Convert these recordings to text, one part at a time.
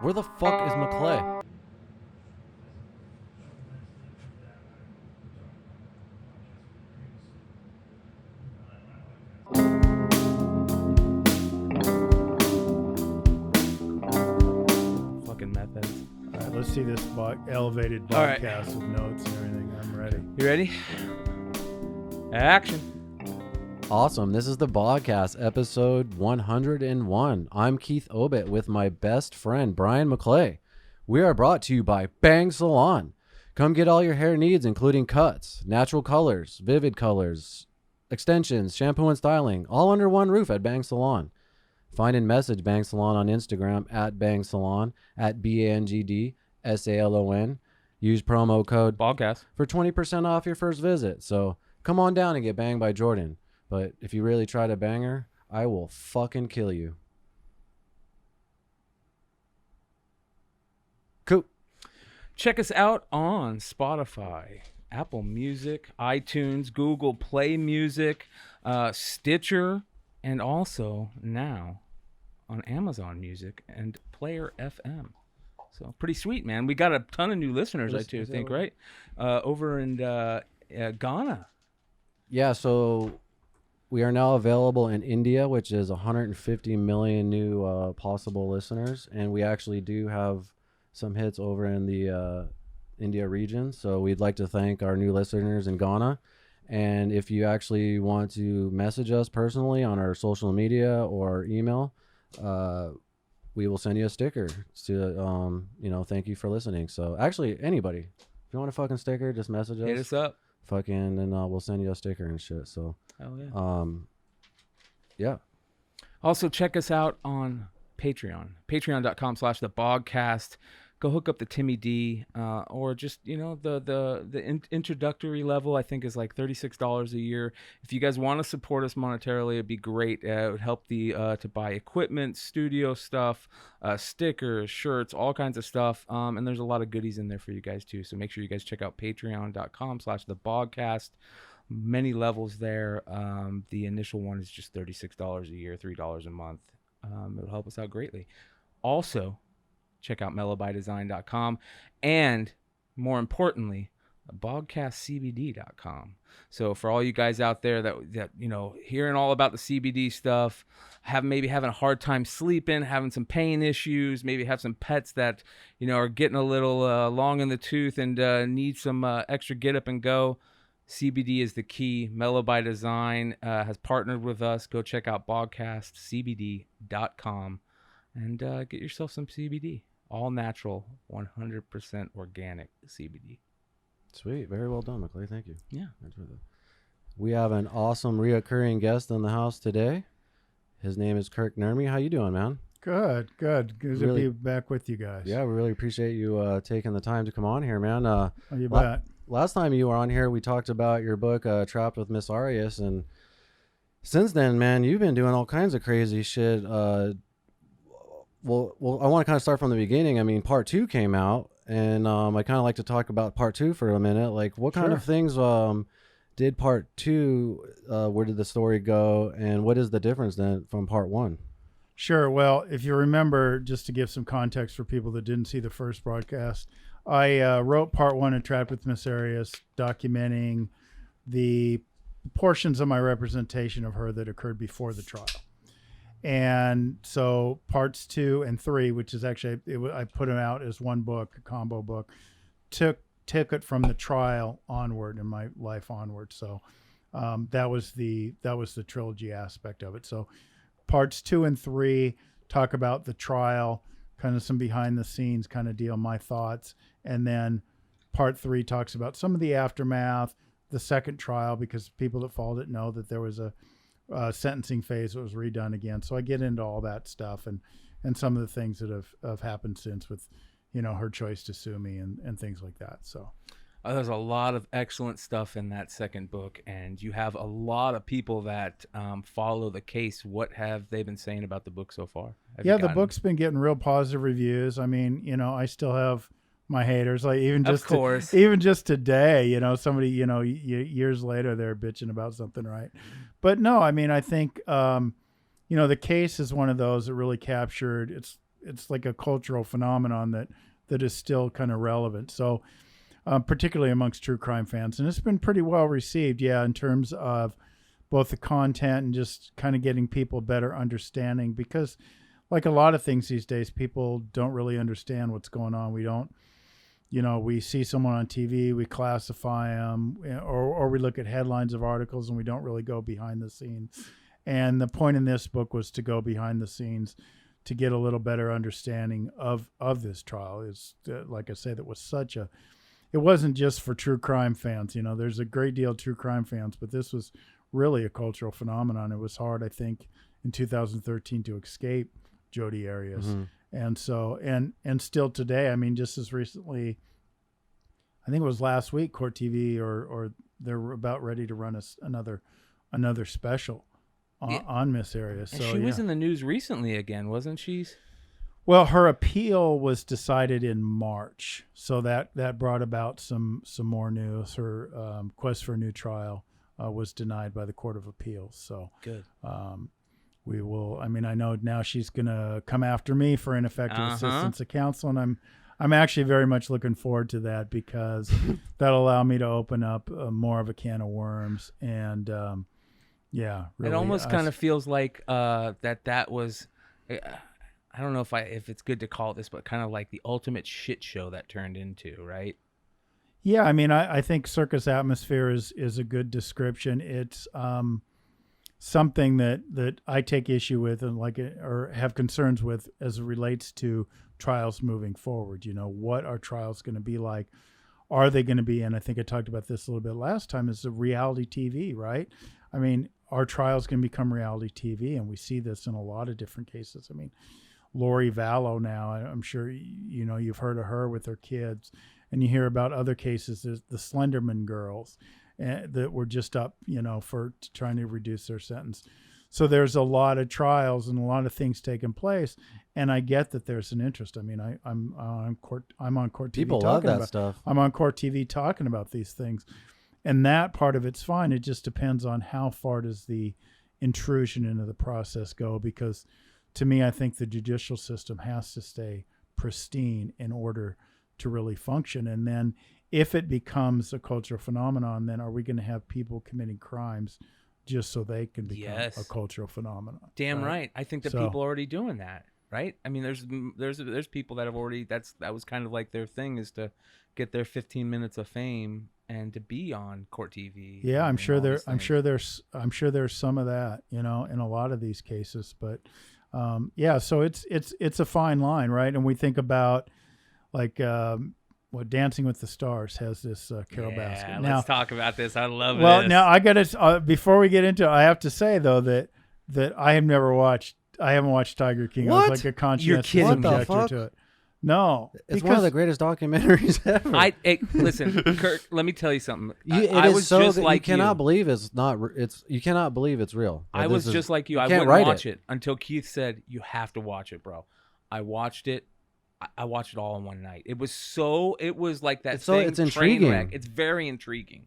Where the fuck is McClay? Fucking methods. All right, let's see this elevated podcast with notes and everything. I'm ready. You ready? Action. Awesome. This is the Bogcast, episode 101. I'm Keith Obit with my best friend, Brian McClay. We are brought to you by Bang Salon. Come get all your hair needs, including cuts, natural colors, vivid colors, extensions, shampoo and styling, all under one roof at Bang Salon. Find and message Bang Salon on Instagram at Bang Salon, at BANGDSALON. Use promo code Bogcast for 20% off your first visit. So come on down and get banged by Jordan. But if you really try to bang her, I will fucking kill you. Cool. Check us out on Spotify, Apple Music, iTunes, Google Play Music, Stitcher, and also now on Amazon Music and Player FM. So pretty sweet, man. We got a ton of new listeners, I think, right? Over in Ghana. Yeah, so we are now available in India, which is 150 million new possible listeners. And we actually do have some hits over in the India region. So we'd like to thank our new listeners in Ghana. And if you actually want to message us personally on our social media or email, we will send you a sticker to, thank you for listening. So actually, anybody, if you want a fucking sticker, just message us. Hit us up. Fucking, and we'll send you a sticker and shit. So, hell yeah. Yeah. Also, check us out on Patreon. Patreon.com/thebogcast. Go hook up the Timmy D, or just, the introductory level, I think, is like $36 a year. If you guys want to support us monetarily, it'd be great. It would help to buy equipment, studio stuff, stickers, shirts, all kinds of stuff. And there's a lot of goodies in there for you guys too. So make sure you guys check out patreon.com/thebogcast. Many levels there. The initial one is just $36 a year, $3 a month. It'll help us out greatly. Also, check out mellowbydesign.com, and more importantly, bogcastcbd.com. So for all you guys out there that hearing all about the CBD stuff, having a hard time sleeping, having some pain issues, maybe have some pets that are getting a little long in the tooth and need some extra get up and go, CBD is the key. Mellow by Design has partnered with us. Go check out bogcastcbd.com and get yourself some CBD. All natural, 100% organic CBD. Sweet. Very well done, McClay. Thank you. Yeah. We have an awesome reoccurring guest in the house today. His name is Kirk Nermie. How you doing, man? Good. Good to be back with you guys. Yeah, we really appreciate you taking the time to come on here, man. You bet. Last time you were on here, we talked about your book, Trapped with Miss Arias, and since then, man, you've been doing all kinds of crazy shit. Well, I want to kind of start from the beginning. I mean, part 2 came out, and I kind of like to talk about part 2 for a minute. Like, what kind of things did part 2? Where did the story go, and what is the difference then from part 1? Sure. Well, if you remember, just to give some context for people that didn't see the first broadcast, I wrote part 1 of Trapped with Miss Arias, documenting the portions of my representation of her that occurred before the trial. And so parts 2 and 3, which is actually, I put them out as one book, a combo book, took it from the trial onward and my life onward. So that was the trilogy aspect of it. So parts 2 and 3 talk about the trial, kind of some behind the scenes kind of deal, my thoughts. And then part 3 talks about some of the aftermath, the second trial, because people that followed it know that there was a sentencing phase that was redone again. So I get into all that stuff and some of the things that have happened since with, her choice to sue me and things like that. So there's a lot of excellent stuff in that second book, and you have a lot of people that follow the case. What have they been saying about the book so far? The book's been getting real positive reviews. I mean, I still have my haters, like even just today, somebody, years later they're bitching about something, right? But no, I mean, I think, the case is one of those that really captured, it's like a cultural phenomenon that is still kind of relevant. So particularly amongst true crime fans, and it's been pretty well received. Yeah. In terms of both the content and just kind of getting people better understanding, because like a lot of things these days, people don't really understand what's going on. We don't, we see someone on TV, we classify them, or we look at headlines of articles and we don't really go behind the scenes. And the point in this book was to go behind the scenes to get a little better understanding of this trial. Is like I say, that was it wasn't just for true crime fans. There's a great deal of true crime fans, but this was really a cultural phenomenon. It was hard, I think, in 2013 to escape jodiarias. Mm-hmm. And so, and still today, I mean, just as recently, I think it was last week, Court TV or they're about ready to run another special on Miss Arias. So she was in the news recently again, wasn't she? Well, her appeal was decided in March, so that brought about some more news. Her quest for a new trial was denied by the Court of Appeals. So good. We will. I mean, I know now she's going to come after me for ineffective assistance of counsel, and I'm actually very much looking forward to that, because that'll allow me to open up more of a can of worms. And yeah, really, it almost kind of feels like that was. I don't know if it's good to call it this, but kind of like the ultimate shit show that turned into, right? Yeah, I mean, I think circus atmosphere is a good description. It's something that I take issue with and or have concerns with as it relates to trials moving forward. What are trials going to be like? Are they going to be, and I think I talked about this a little bit last time, is the reality TV, right? I mean, are trials going to become reality TV? And we see this in a lot of different cases. I mean, Lori Vallow now, I'm sure, you've heard of her with her kids, and you hear about other cases. There's the Slenderman girls that were just up, for trying to reduce their sentence. So there's a lot of trials and a lot of things taking place, and I get that there's an interest. I mean, I'm on court TV. People love that stuff. I'm on court TV talking about these things, and that part of it's fine. It just depends on how far does the intrusion into the process go, because to me, I think the judicial system has to stay pristine in order to really function. And then if it becomes a cultural phenomenon, then are we going to have people committing crimes just so they can become a cultural phenomenon? Damn right. I think that people are already doing that, right? I mean, there's people that have already, that was kind of like their thing, is to get their 15 minutes of fame and to be on court TV. Yeah, I'm sure there's some of that, in a lot of these cases, but yeah, so it's a fine line, right? And we think about Dancing with the Stars has this Carol Baskin. Now, let's talk about this. I love this. Well, now I got to before we get into it, I have to say though that I haven't watched Tiger King. What? I was like a conscientious objector to it. No, it's one of the greatest documentaries ever. Listen, Kirk. Let me tell you something. I was so just like you cannot believe it's not. You cannot believe it's real. I was just like you. I wouldn't watch it until Keith said you have to watch it, bro. I watched it. I watched it all in one night. It was like that. It's intriguing. Wreck. It's very intriguing,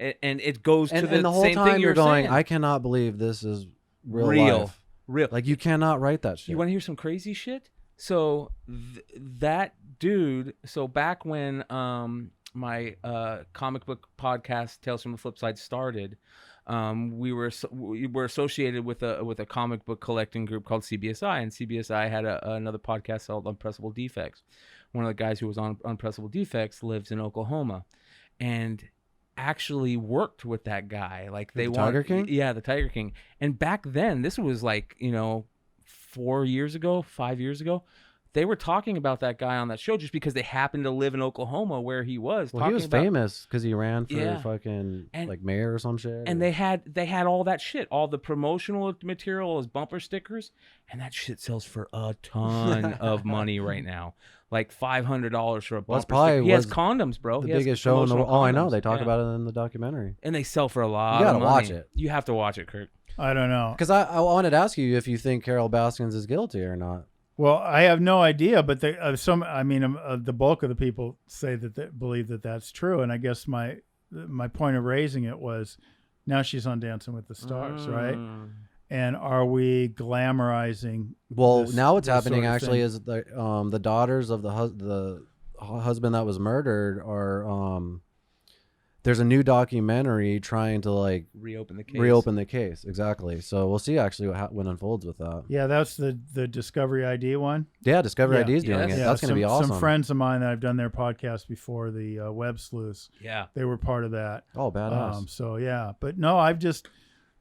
and it goes to the whole same time thing you're going. saying. I cannot believe this is real life. Like you cannot write that shit. You want to hear some crazy shit? So that dude. So back when my comic book podcast Tales from the Flip Side started, we were associated with a comic book collecting group called CBSI, and CBSI had another podcast called Unpressable Defects. One of the guys who was on Unpressable Defects lives in Oklahoma, and actually worked with that guy. Like they wanted, Tiger King? Yeah, the Tiger King. And back then, this was like 5 years ago, they were talking about that guy on that show just because they happened to live in Oklahoma where he was. Well, he was famous because he ran for fucking like mayor or some shit. And they had all that shit, all the promotional material, his bumper stickers, and that shit sells for a ton of money right now. Like $500 for a bumper sticker. He has condoms, bro. The biggest show in the world. Oh, I know. They talk about it in the documentary. And they sell for a lot. You gotta of money. watch it. You have to watch it, Kirk. I don't know. Because I wanted to ask you if you think Carol Baskins is guilty or not. Well, I have no idea, but the bulk of the people say that they believe that that's true. And I guess my point of raising it was now she's on Dancing with the Stars, right? And are we glamorizing? Well, this- now what's this happening sort of actually thing? is the daughters of the husband that was murdered are there's a new documentary trying to like Reopen the case. reopen the case. Exactly. So we'll see actually what unfolds with that. Yeah, that's the Discovery ID one. Yeah, Discovery Yeah. ID is doing Yeah, it. That's going to be awesome. Some friends of mine that I've done their podcast before, the Web Sleuths, Yeah. they were part of that. Oh, badass. So yeah, but no, I've just,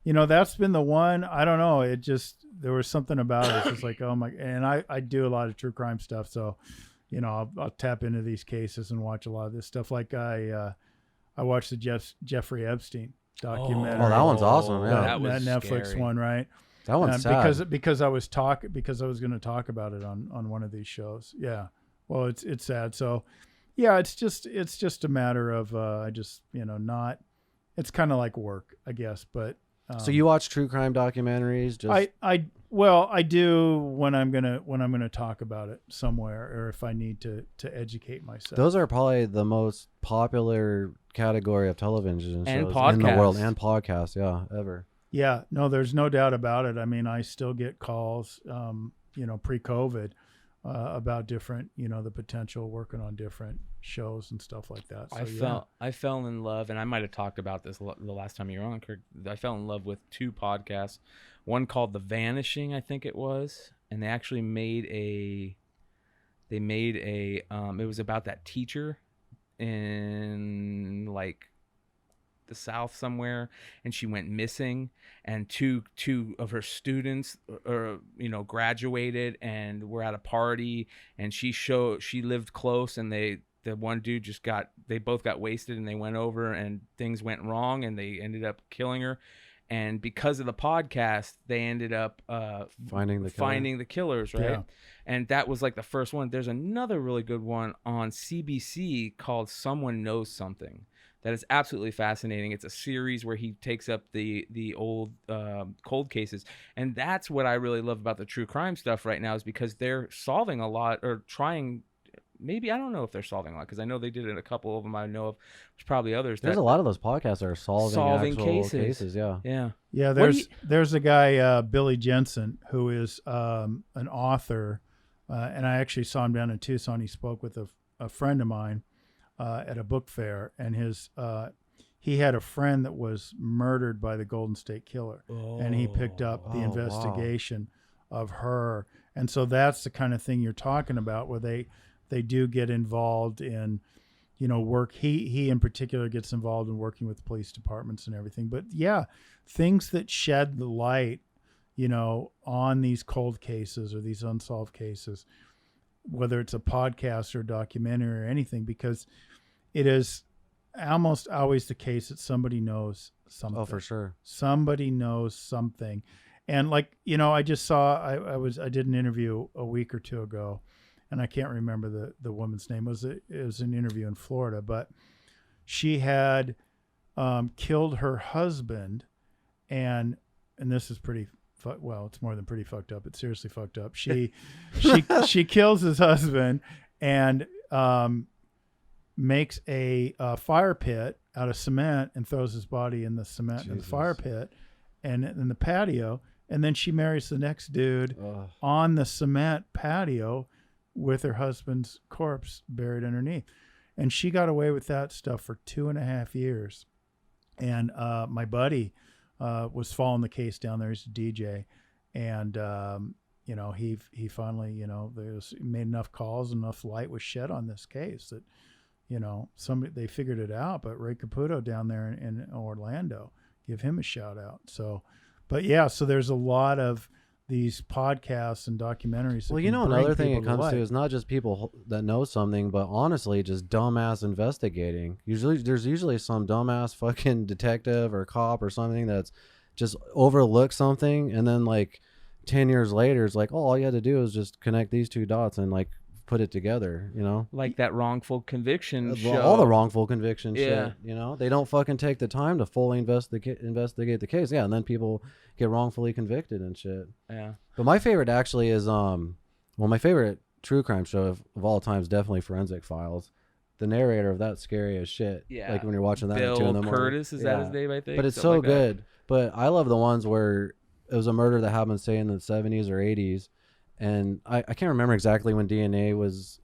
that's been the one. I don't know. It just, there was something about it. It's just like, oh my, and I do a lot of true crime stuff. So, I'll tap into these cases and watch a lot of this stuff. Like I watched the Jeffrey Epstein documentary. Oh, that one's awesome. Yeah. That was that Netflix scary. one, right? That one's sad. Because I was going to talk about it on one of these shows. Yeah. Well, it's sad. So, yeah, it's just a matter of I just not. It's kind of like work, I guess. But So you watch true crime documentaries? Just I do when I'm gonna talk about it somewhere, or if I need to educate myself. those are probably the most popular category of television shows And in the world, podcasts. and podcasts. Yeah, ever. Yeah, no, there's no doubt about it. I mean, I still get calls, pre-COVID, about different, the potential working on different shows and stuff like that. So, I fell in love, and I might have talked about this the last time you were on, Kirk. I fell in love with two podcasts. One called The Vanishing, I think it was, and they actually made a. It was about that teacher in like the South somewhere, and she went missing, and two of her students graduated and were at a party, and she lived close, and the one dude they both got wasted, and they went over and things went wrong, and they ended up killing her. And because of the podcast, they ended up finding the killers, right? Yeah. And that was like the first one. There's another really good one on CBC called Someone Knows Something. That is absolutely fascinating. It's a series where he takes up the old cold cases. And that's what I really love about the true crime stuff right now, is because they're solving a lot, or trying. Maybe, I don't know if they're solving a lot, because I know they did it. A couple of them I know of. There's probably others. There's a lot of those podcasts that are solving actual cases. Yeah. Yeah. Yeah, there's a guy, Billy Jensen, who is an author, and I actually saw him down in Tucson. He spoke with a friend of mine at a book fair, and he had a friend that was murdered by the Golden State Killer, and he picked up the investigation of her. And so that's the kind of thing you're talking about, where they do get involved in, work. He in particular gets involved in working with police departments and everything. But yeah, things that shed the light, on these cold cases or these unsolved cases, whether it's a podcast or a documentary or anything, because it is almost always the case that somebody knows something. Oh, for sure. Somebody knows something. And like, I just saw, I did an interview a week or two ago, and I can't remember the woman's name. It was an interview in Florida, but she had killed her husband, and this is pretty. Well, it's more than pretty fucked up. It's seriously fucked up. She kills his husband and makes a fire pit out of cement and throws his body in the cement in the fire pit and in the patio. And then she marries the next dude on the cement patio with her husband's corpse buried underneath. And she got away with that stuff for 2.5 years. And my buddy was following the case down there. He's a DJ. And, he finally, made enough calls, enough light was shed on this case that, they figured it out. But Ray Caputo down there in Orlando, give him a shout out. So, but yeah, so there's a lot of these podcasts and documentaries. Well, another thing it comes to is not just people that know something, but honestly, just dumbass investigating. There's usually some dumbass fucking detective or cop or something that's just overlooked something, and then like 10 years later, it's like, oh, all you had to do is just connect these two dots and like put it together, like that wrongful conviction show. All the wrongful conviction Yeah. shit, they don't fucking take the time to fully investigate the case. Yeah, and then people get wrongfully convicted and shit. Yeah. But my favorite actually is my favorite true crime show of all time is definitely Forensic Files. The narrator of that's scary as shit. Yeah. Like when you're watching that Bill at 2 in the morning. Curtis, is that his name, I think? But it's Something so like that. good. But I love the ones where it was a murder that happened, say, in the 70s or 80s, and I can't remember exactly when DNA was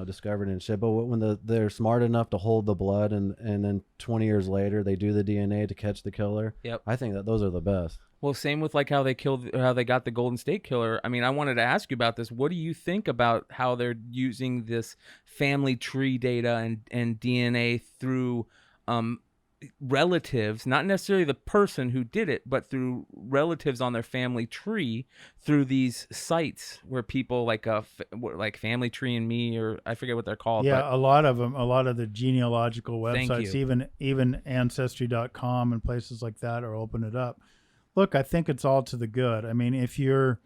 discovered and shit, but when they're smart enough to hold the blood, and then 20 years later they do the DNA to catch the killer. Yep. I think that those are the best. Well, same with like how they got the Golden State Killer. I mean, I wanted to ask you about this. What do you think about how they're using this family tree data and DNA through relatives, not necessarily the person who did it, but through relatives on their family tree, through these sites where people like Family Tree and Me, or I forget what they're called. Yeah, but a lot of them, a lot of the genealogical Thank websites, you. even ancestry.com and places like that are open it up. Look, I think it's all to the good. I mean, if you're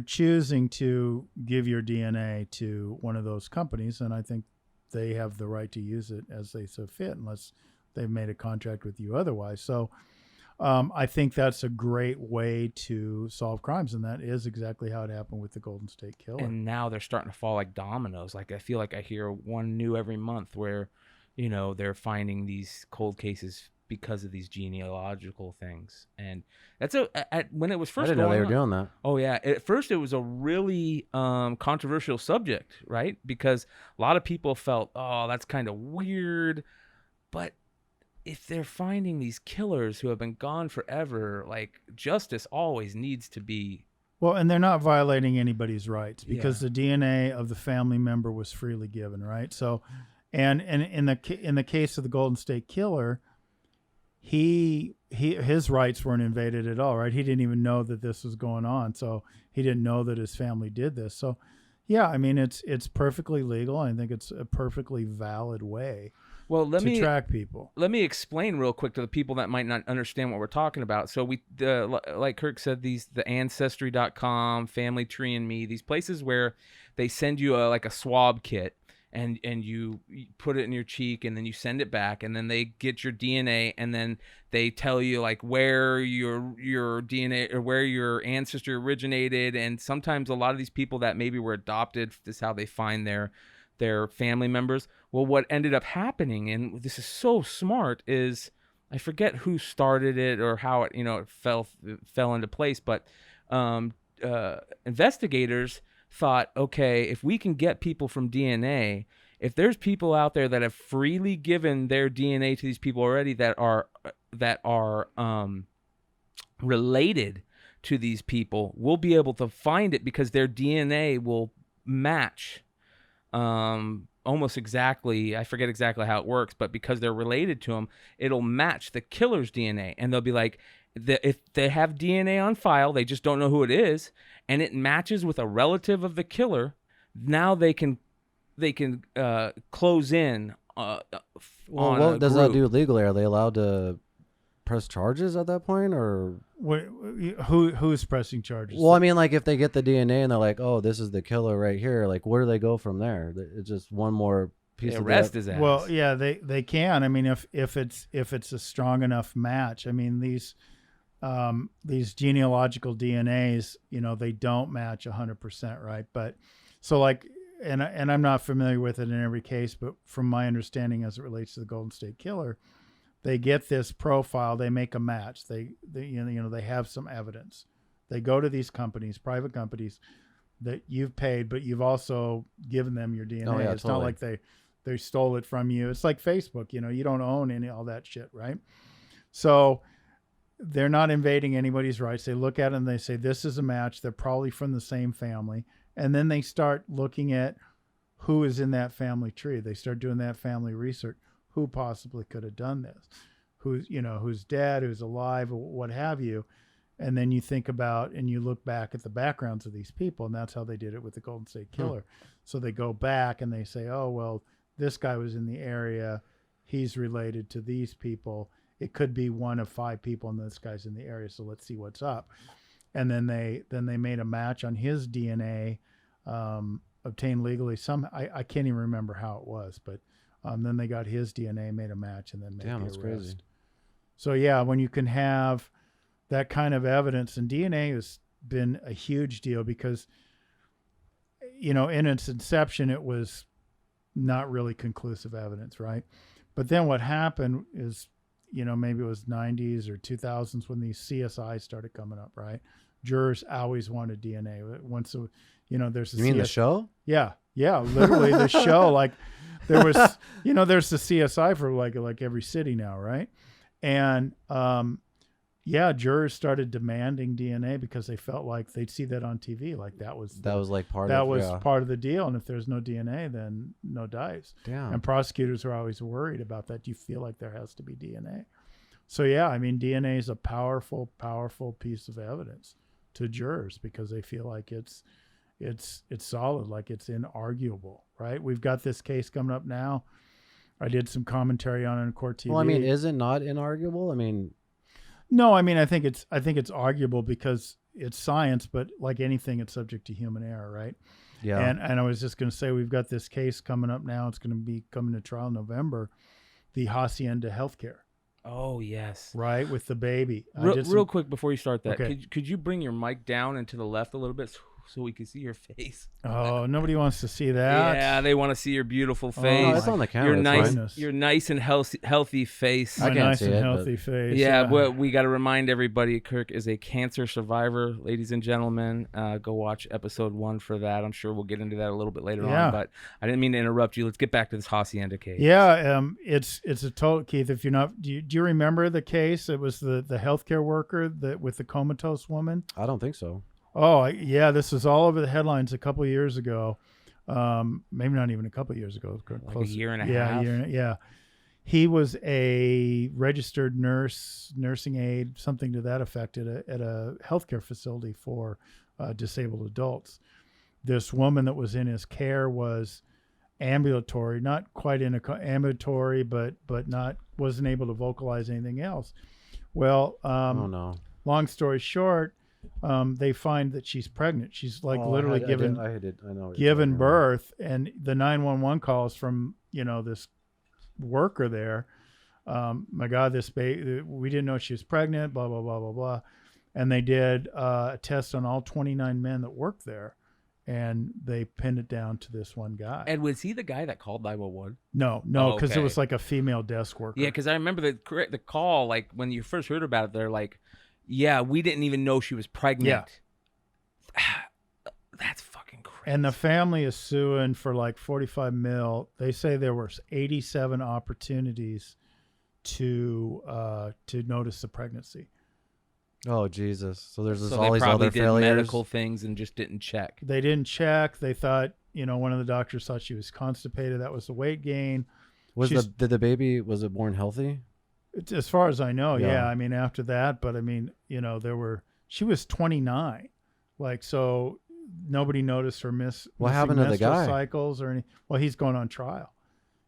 choosing to give your DNA to one of those companies, then I think they have the right to use it as they so fit, unless they've made a contract with you otherwise. So I think that's a great way to solve crimes, and that is exactly how it happened with the Golden State Killer. And now they're starting to fall like dominoes. Like I feel like I hear one new every month where, they're finding these cold cases because of these genealogical things. And that's when it was first I didn't know they were going on. doing that. Oh yeah, at first it was a really controversial subject, right? Because a lot of people felt, oh, that's kind of weird, but if they're finding these killers who have been gone forever, like justice always needs to be. Well, and they're not violating anybody's rights because the DNA of the family member was freely given, right? So, and in the case of the Golden State Killer, his rights weren't invaded at all, right? He didn't even know that this was going on, so he didn't know that his family did this. So, yeah, I mean, it's perfectly legal. I think it's a perfectly valid way. Well, let me track people. Let me explain real quick to the people that might not understand what we're talking about. So like Kirk said, the ancestry.com, Family Tree and Me, these places where they send you a swab kit and you put it in your cheek and then you send it back and then they get your DNA and then they tell you like where your DNA or where your ancestry originated. And sometimes a lot of these people that maybe were adopted, this is how they find their family members. Well, what ended up happening, and this is so smart, is I forget who started it or how it it fell into place, but investigators thought, okay, if we can get people from DNA, if there's people out there that have freely given their DNA to these people already that are related to these people, we'll be able to find it because their DNA will match almost exactly, I forget exactly how it works, but because they're related to them, it'll match the killer's DNA. And they'll be like, if they have DNA on file, they just don't know who it is, and it matches with a relative of the killer, now they can close in on what does that do legally? Are they allowed to press charges at that point, or who's pressing charges? Well, I mean, like if they get the DNA and they're like, oh, this is the killer right here, like where do they go from there? It's just one more piece of arrest his ass. Well, yeah, they can. I mean, if it's a strong enough match. I mean, these genealogical DNAs, they don't match 100%, right? But so like, and I'm not familiar with it in every case, but from my understanding as it relates to the Golden State Killer, they get this profile, they make a match. They have some evidence. They go to these companies, private companies that you've paid, but you've also given them your DNA. Oh, yeah, it's totally. not like they stole it from you. It's like Facebook, you don't own all that shit, right? So they're not invading anybody's rights. They look at it and they say, this is a match. They're probably from the same family. And then they start looking at who is in that family tree. They start doing that family research. Who possibly could have done this? Who's dead, who's alive, or what have you. And then you think about and you look back at the backgrounds of these people, and that's how they did it with the Golden State Killer. So they go back and they say, oh, well, this guy was in the area. He's related to these people. It could be one of 5 people, and this guy's in the area, so let's see what's up. And then they made a match on his DNA, obtained legally. I can't even remember how it was, but then they got his DNA, made a match, and then made the arrest. That's crazy. So yeah, when you can have that kind of evidence, and DNA has been a huge deal because, in its inception, it was not really conclusive evidence, right? But then what happened is maybe it was 90s or 2000s when these CSI started coming up, right? Jurors always wanted DNA. Once, there's You mean the show? Yeah, literally the show. Like there was, there's the CSI for like every city now, right? And jurors started demanding DNA because they felt like they'd see that on TV. Like that was like part of the deal. And if there's no DNA, then no dice. Damn. And prosecutors are always worried about that. You feel like there has to be DNA. So yeah, I mean, DNA is a powerful, powerful piece of evidence to jurors because they feel like it's solid, like it's inarguable, right? We've got this case coming up now. I did some commentary on it on Court TV. Well, I mean, is it not inarguable? I mean, no, I mean, I think it's arguable because it's science, but like anything, it's subject to human error, right? yeah. And I was just going to say, we've got this case coming up now. It's going to be coming to trial in November, the Hacienda Healthcare. Oh, yes. Right, with the baby. Real quick before you start that, Okay. could you bring your mic down and to the left a little bit so we can see your face? Oh, nobody wants to see that. Yeah, they want to see your beautiful Oh, face. No, it's on the camera. Your it's nice, fine. your nice and healthy face. My I can't nice see and it, healthy face. Yeah, but we got to remind everybody, Kirk is a cancer survivor, ladies and gentlemen. Go watch episode 1 for that. I'm sure we'll get into that a little bit later on, but I didn't mean to interrupt you. Let's get back to this Hacienda case. Yeah, it's a total, Keith. If you're not, do you remember the case? It was the healthcare worker with the comatose woman. I don't think so. Oh, yeah, this was all over the headlines a couple of years ago. Maybe not even a couple of years ago. Like a year and a half. half. He was a registered nursing aide, something to that effect, at a healthcare facility for disabled adults. This woman that was in his care was ambulatory, not quite ambulatory, but wasn't able to vocalize anything else. Well, Oh no. long story short, they find that she's pregnant. She's literally given birth, and the 911 calls from this worker there. My God, this baby, we didn't know she was pregnant. Blah blah blah blah blah, and they did a test on all 29 men that worked there, and they pinned it down to this one guy. And was he the guy that called 911? No, because it was like a female desk worker. Yeah, because I remember the call, like when you first heard about it, they're like, yeah, we didn't even know she was pregnant. Yeah. That's fucking crazy. And the family is suing for like 45 mil. They say there were 87 opportunities to notice the pregnancy. Oh Jesus! So there's So all they these probably other did failures. medical things and just didn't check. They didn't check. They thought, one of the doctors thought she was constipated. That was the weight gain. Did the baby, was it born healthy? As far as I know, Yeah. yeah. I mean, after that, but I mean, she was 29. Like, so nobody noticed her What happened to the menstrual guy? cycles or any. Well, he's going on trial.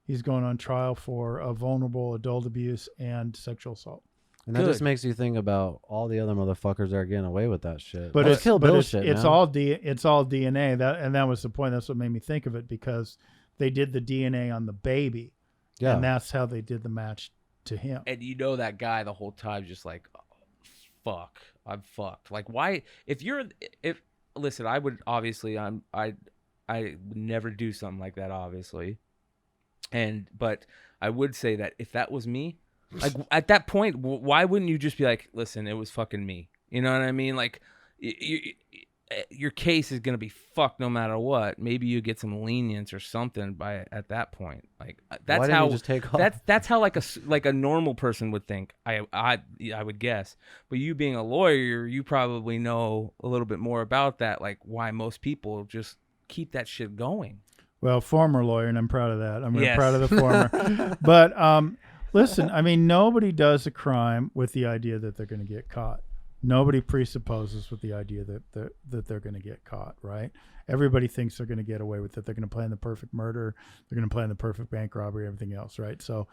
He's going on trial for vulnerable adult abuse and sexual assault. And that just makes you think about all the other motherfuckers that are getting away with that shit. But That's Kill Bill shit, it's man. all DNA. That was the point. That's what made me think of it, because they did the DNA on the baby, Yeah. and that's how they did the match to him. And that guy the whole time just like, oh, fuck, I'm fucked. Like, why? Listen, I would obviously, I would never do something like that, obviously. But I would say that if that was me, like at that point, why wouldn't you just be like, listen, it was fucking me. You know what I mean? Like, your case is gonna be fucked no matter what. Maybe you get some lenience or something at that point. Like that's Why didn't how you just take off? that's how like a normal person would think. I would guess. But you being a lawyer, you probably know a little bit more about that. Like why most people just keep that shit going. Well, former lawyer, and I'm proud of that. I'm Yes. proud of the former. But listen, I mean, nobody does a crime with the idea that they're going to get caught. Nobody presupposes with the idea that they're going to get caught, right? Everybody thinks they're going to get away with it. They're going to plan the perfect murder. They're going to plan the perfect bank robbery, everything else, right? So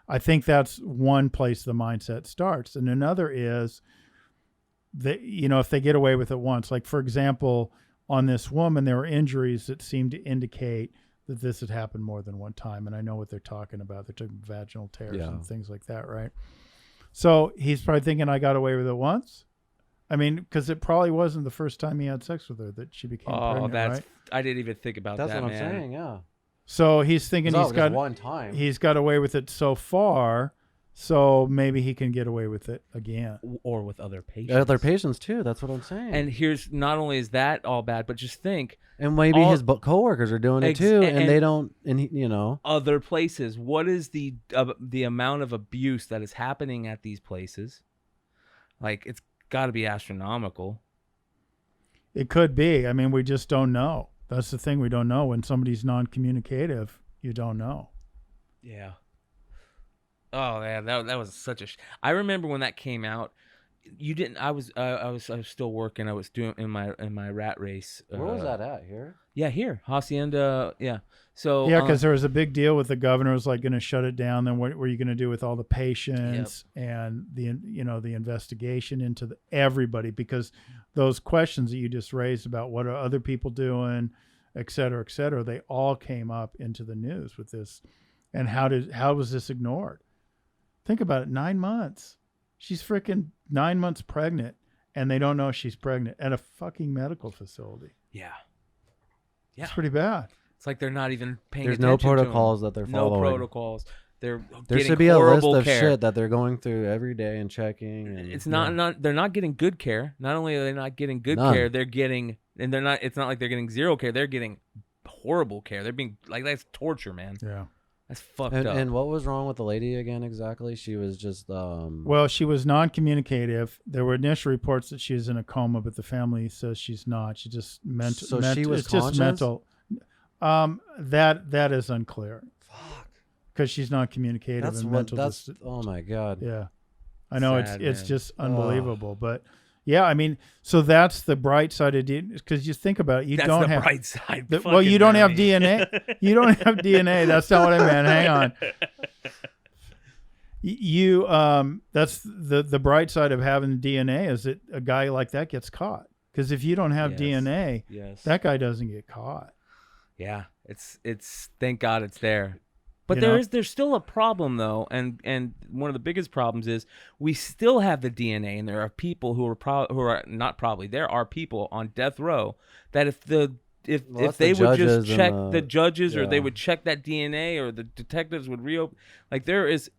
I think that's one place the mindset starts. And another is that, if they get away with it once, like, for example, on this woman, there were injuries that seemed to indicate that this had happened more than one time. And I know what they're talking about. They're talking vaginal tears and things like that, right? So he's probably thinking, I got away with it once. I mean, because it probably wasn't the first time he had sex with her that she became pregnant, right? I didn't even think about that, That's what I'm man. saying, yeah. So he's thinking Just one time. he's got away with it so far So maybe he can get away with it again. Or with other patients. Other patients too. That's what I'm saying. And here's, not only is that all bad, but just think. And maybe his coworkers are doing it too, and they don't. And he, other places. What is the amount of abuse that is happening at these places? Like, it's got to be astronomical. It could be. I mean, we just don't know. That's the thing. We don't know. When somebody's non-communicative, you don't know. Yeah. Oh man, that was such a. I remember when that came out. You didn't. I was still working. I was doing in my rat race. Where was that at? Here? Yeah, here, Hacienda. Yeah. So yeah, because there was a big deal with the governor was like going to shut it down. Then what were you going to do with all the patients and the the investigation into everybody? Because those questions that you just raised about what are other people doing, et cetera, they all came up into the news with this. And how was this ignored? Think about it. 9 months. She's freaking 9 months pregnant, and they don't know she's pregnant at a fucking medical facility. Yeah. It's pretty bad. It's like they're not even paying There's attention no to them. protocols that they're following. No protocols. There should be a list of care. shit that they're going through every day and checking. And, it's not they're not getting good care. Not only are they not getting good care, they're getting, and they're not. It's not like they're getting zero care. They're getting horrible care. They're being like, that's torture, man. Yeah. That's fucked up. And what was wrong with the lady again exactly? She was just well, she was non-communicative. There were initial reports that she was in a coma, but the family says she's not. She just mental. So she was it's conscious? Just mental. That is unclear. Fuck. Because she's non-communicative and mental. Oh my god. Yeah, I know. Sad, it's man. just unbelievable, but. Yeah, I mean, so that's the bright side of DNA. Because you think about it, you don't have bright side. well, you don't have DNA. You don't have DNA. That's not what I meant. Hang on. You that's the bright side of having DNA is that a guy like that gets caught. Because if you don't have DNA, that guy doesn't get caught. Yeah, it's thank God it's there. But there's still a problem though, and one of the biggest problems is we still have the DNA, and there are people who are not probably there are people on death row that if they would just check the judges or they would check that DNA or the detectives would reopen, like there is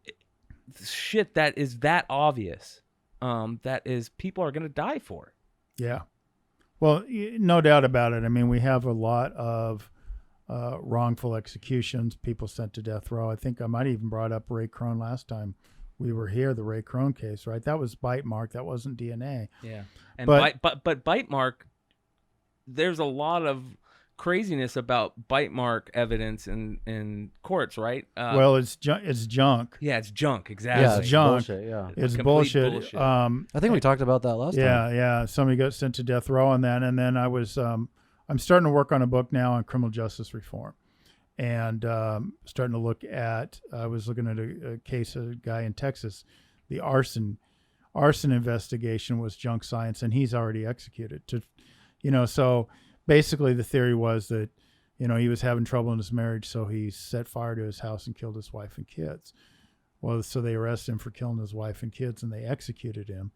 shit that is that obvious, that is people are gonna die for. Yeah, well, no doubt about it. I mean, we have a lot of wrongful executions, people sent to death row. I think I might even brought up Ray Crone last time we were here, the Ray Crone case, right? That was bite mark. That wasn't DNA. Yeah. And but bite mark, there's a lot of craziness about bite mark evidence in courts, right? Well, it's junk. Yeah, it's junk. Exactly. Yeah, it's junk. Bullshit, yeah. It's bullshit. I think we talked about that last time. Yeah. Somebody got sent to death row on that. And then I was... I'm starting to work on a book now on criminal justice reform, and starting to look at. I was looking at a case of a guy in Texas. The arson investigation was junk science, and he's already executed. So basically the theory was that he was having trouble in his marriage, so he set fire to his house and killed his wife and kids. Well, so they arrested him for killing his wife and kids, and they executed him,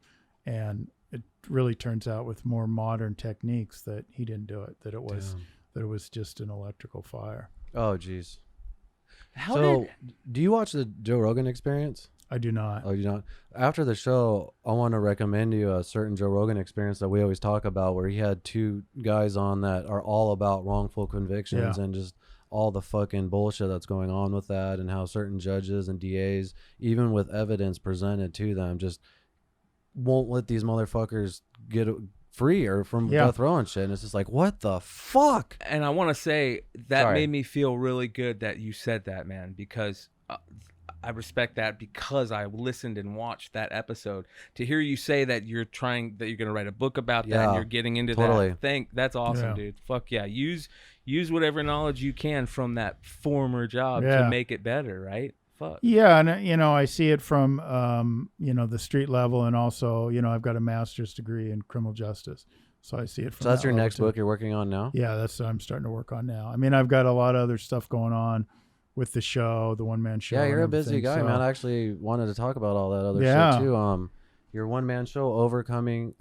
and it really turns out with more modern techniques that he didn't do it, that it was just an electrical fire. Oh, geez. Do you watch the Joe Rogan Experience? I do not. Oh, you don't? After the show, I want to recommend you a certain Joe Rogan Experience that we always talk about, where he had two guys on that are all about wrongful convictions and just all the fucking bullshit that's going on with that, and how certain judges and DAs, even with evidence presented to them, just won't let these motherfuckers get free or from death row and shit. And it's just like, what the fuck? And I want to say that made me feel really good that you said that, man, because I respect that, because I listened and watched that episode. To hear you say that you're going to write a book about that and you're getting into that thing, that's awesome, dude. Fuck yeah. Use whatever knowledge you can from that former job to make it better, right? Fuck. Yeah, and I see it from the street level, and also I've got a master's degree in criminal justice, so I see it from. So that's your next book you're working on now? Yeah, that's what I'm starting to work on now. I mean, I've got a lot of other stuff going on with the show, the one-man show. Yeah, you're a busy guy, man. I actually wanted to talk about all that other shit too. Your one-man show, Overcoming,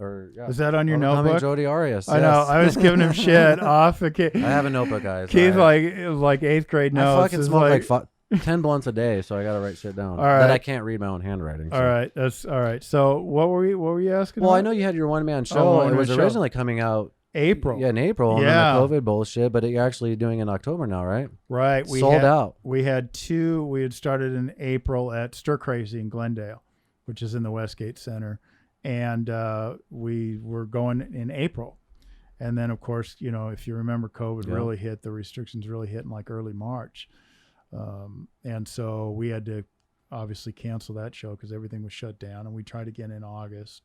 is that on your notebook? Jodiarias. I know. I was giving him shit off. I have a notebook, guys. Keith like 8th grade notes. I fucking smoke like 10 blunts a day, so I got to write shit down. All right. That I can't read my own handwriting. So. All right, that's all right. So what were you asking? Well, about? I know you had your one-man show. It one-man was show. originally coming out April. Yeah, in April. And Yeah. then the COVID bullshit, but you're actually doing it in October now, right? Right. Sold out. We had two. We had started in April at Stir Crazy in Glendale, which is in the Westgate Center, and we were going in April. And then, of course, if you remember, COVID really hit. The restrictions really hit in like early March. And so we had to obviously cancel that show because everything was shut down. And we tried again in August,